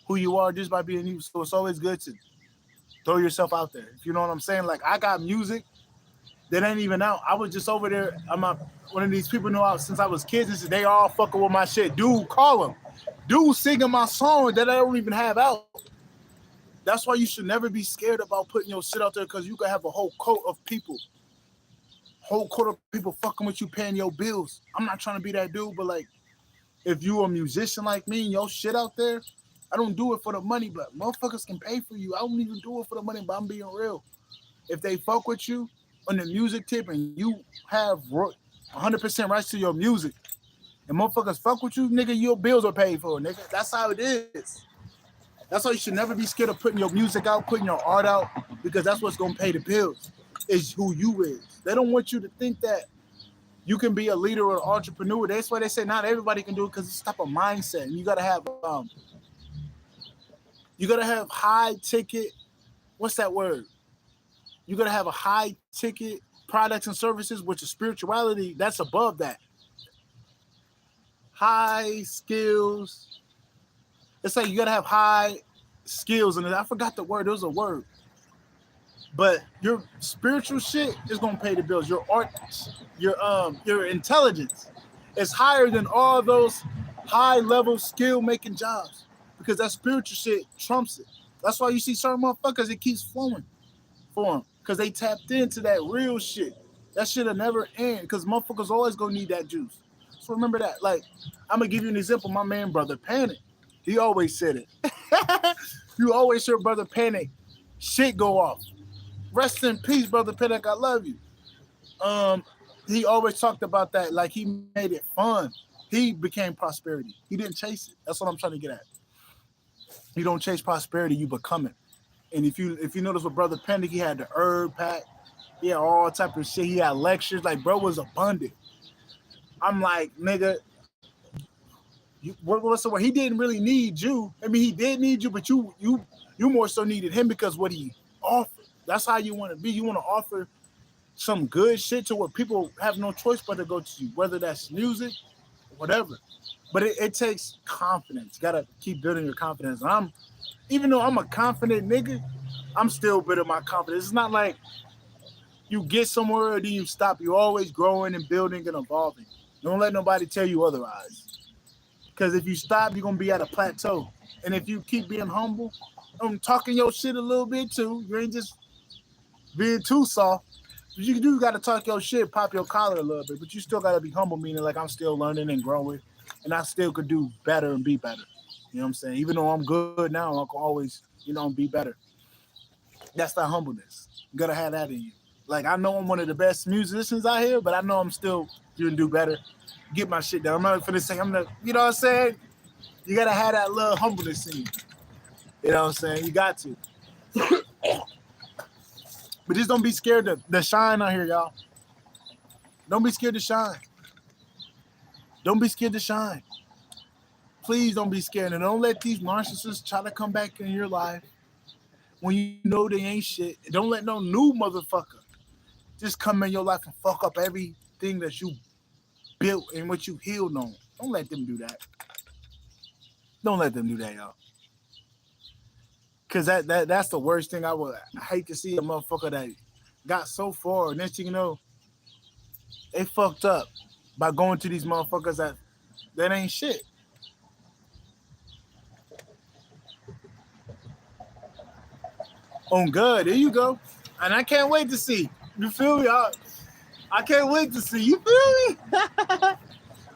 who you are just by being you. So it's always good to throw yourself out there. If you know what I'm saying? Like, I got music that ain't even out. I was just over there. I'm not one of these people who know since I was kids. And they all fucking with my shit. Dude, call them. Dude singing my song that I don't even have out. That's why you should never be scared about putting your shit out there because you can have a whole coat of people. Whole coat of people fucking with you, paying your bills. I'm not trying to be that dude, but like, if you a musician like me and your shit out there, I don't do it for the money, but motherfuckers can pay for you. I don't even do it for the money, but I'm being real. If they fuck with you on the music tip and you have 100% rights to your music, and motherfuckers fuck with you, nigga, your bills are paid for, nigga. That's how it is. That's why you should never be scared of putting your music out, putting your art out, because that's what's gonna pay the bills. Is who you is. They don't want you to think that you can be a leader or an entrepreneur. That's why they say not everybody can do it because it's a type of mindset. And you gotta have high ticket. What's that word? You gotta have a high ticket products and services, which is spirituality. That's above that. High skills. It's like you gotta have high skills, and I forgot the word. There was a word, but your spiritual shit is gonna pay the bills. Your art, your intelligence is higher than all those high level skill making jobs because that spiritual shit trumps it. That's why you see certain motherfuckers it keeps flowing for them because they tapped into that real shit. That shit'll never end because motherfuckers always gonna need that juice. So remember that. Like, I'm gonna give you an example. My man, Brother Panic, he always said it. You always hear Brother Panic shit go off. Rest in peace, Brother Panic. I love you. He always talked about that. Like he made it fun. He became prosperity. He didn't chase it. That's what I'm trying to get at. You don't chase prosperity, you become it. And if you notice with Brother Panic, he had the herb pack. He had all type of shit. He had lectures. Like, bro was abundant. I'm like, nigga, what's the word? He didn't really need you. I mean, he did need you, but you more so needed him because what he offered. That's how you want to be. You want to offer some good shit to where people have no choice but to go to you, whether that's music, whatever. But it takes confidence. You gotta keep building your confidence. And even though I'm a confident nigga, I'm still building my confidence. It's not like you get somewhere and then you stop. You're always growing and building and evolving. Don't let nobody tell you otherwise. Because if you stop, you're gonna be at a plateau. And if you keep being humble, talking your shit a little bit too, you ain't just being too soft. You do got to talk your shit, pop your collar a little bit, but you still got to be humble, meaning like I'm still learning and growing, and I still could do better and be better. You know what I'm saying? Even though I'm good now, I can always, be better. That's that humbleness. You got to have that in you. Like, I know I'm one of the best musicians out here, but I know I'm still going to do better, get my shit done. I'm not finna say, you know what I'm saying? You got to have that little humbleness in you. You know what I'm saying? You got to. But just don't be scared to shine out here, y'all. Don't be scared to shine. Don't be scared to shine. Please don't be scared. And don't let these narcissists try to come back in your life when you know they ain't shit. Don't let no new motherfucker just come in your life and fuck up everything that you built and what you healed on. Don't let them do that. Don't let them do that, y'all. Because that's the worst thing. I hate to see a motherfucker that got so far, and next thing you know, they fucked up by going to these motherfuckers that ain't shit. On God, there you go. And I can't wait to see. You feel me? I can't wait to see. You feel me?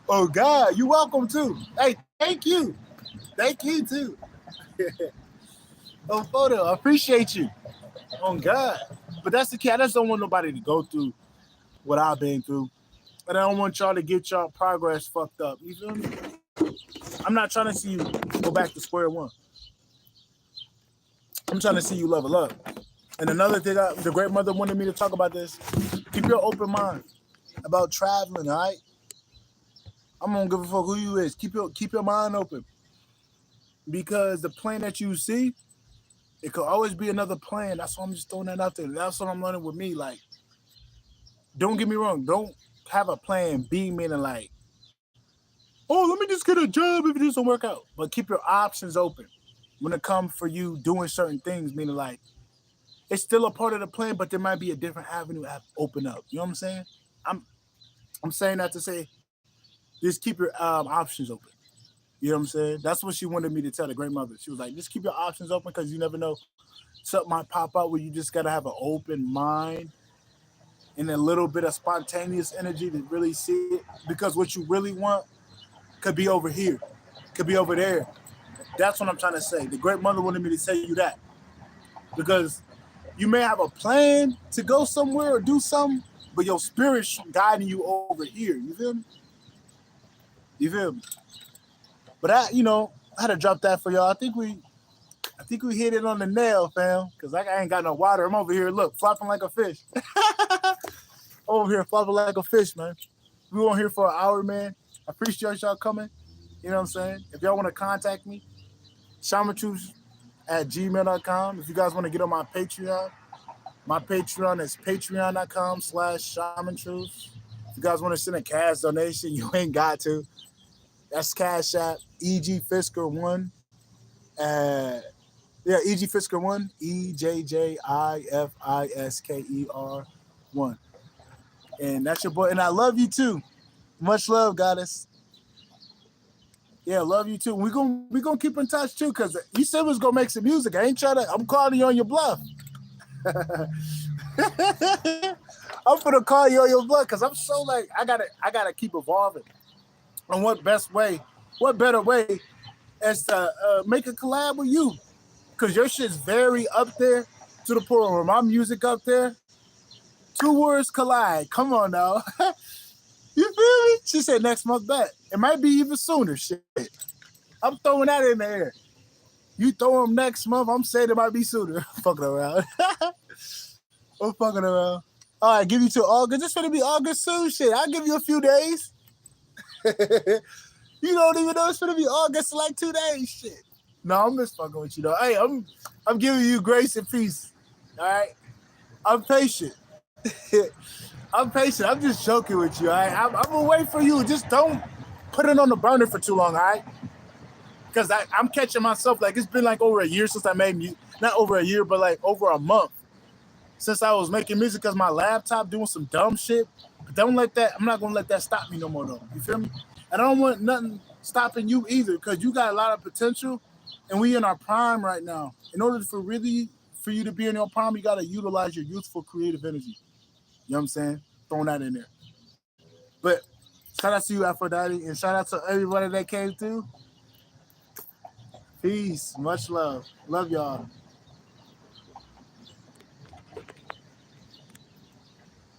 Oh God, you welcome too. Hey, thank you. Thank you too. Oh, photo, I appreciate you. On God. But that's the key. I just don't want nobody to go through what I've been through. And I don't want y'all to get y'all progress fucked up. You feel me? I'm not trying to see you go back to square one. I'm trying to see you level up. And another thing, the great mother wanted me to talk about this. Keep your open mind about traveling, all right? I'm gonna give a fuck who you is. Keep your mind open. Because the plan that you see, it could always be another plan. That's why I'm just throwing that out there. That's what I'm learning with me. Like, don't get me wrong. Don't have a plan B, meaning like, oh, let me just get a job if it doesn't work out. But keep your options open when it comes for you doing certain things, meaning like, it's still a part of the plan, but there might be a different avenue open up. You know what I'm saying? I'm saying that to say, just keep your options open. You know what I'm saying? That's what she wanted me to tell the great mother. She was like, just keep your options open because you never know. Something might pop out where you just got to have an open mind and a little bit of spontaneous energy to really see it. Because what you really want could be over here, could be over there. That's what I'm trying to say. The great mother wanted me to tell you that. Because you may have a plan to go somewhere or do something, but your spirit's guiding you over here. You feel me? You feel me? But I had to drop that for y'all. I think we think we hit it on the nail, fam. Cause I ain't got no water. I'm over here, look, flopping like a fish. Over here, flopping like a fish, man. We on here for an hour, man. I appreciate y'all coming. You know what I'm saying? If y'all want to contact me, shamanchoose@gmail.com. If you guys want to get on my Patreon is patreon.com/shamanchoose. If you guys want to send a cash donation, you ain't got to. That's Cash App, EG Fisker1. EG Fisker1, EJJIFISKER1. And that's your boy. And I love you too. Much love, goddess. Yeah, love you too. We gonna keep in touch too, cause you said we was gonna make some music. I ain't trying to. I'm calling you on your bluff. I'm gonna call you on your bluff, cause I'm so like I gotta keep evolving. And what better way, is to make a collab with you, cause your shit's very up there to the point where my music up there. Two words collide. Come on now. You feel me? She said next month back. It might be even sooner. Shit. I'm throwing that in the air. You throw them next month, I'm saying it might be sooner. Fucking around. I'm fucking around. All right, give you till August. It's gonna be August soon. Shit, I'll give you a few days. You don't even know it's gonna be August in like 2 days. Shit. No, I'm just fucking with you though. Hey, I'm giving you grace and peace. All right. I'm patient. I'm patient. I'm just joking with you. All right. I'm gonna wait for you. Just don't put it on the burner for too long. All right. Because I'm catching myself, like, it's been like over a year since I made music. Not over a year, but like over a month since I was making music because my laptop doing some dumb shit. But don't let that, I'm not going to let that stop me no more, though. You feel me? And I don't want nothing stopping you either, because you got a lot of potential and we in our prime right now. In order for you to be in your prime, you got to utilize your youthful creative energy. You know what I'm saying? Throwing that in there. But shout out to you, Aphrodite, and shout out to everybody that came through. Peace. Much love. Love y'all.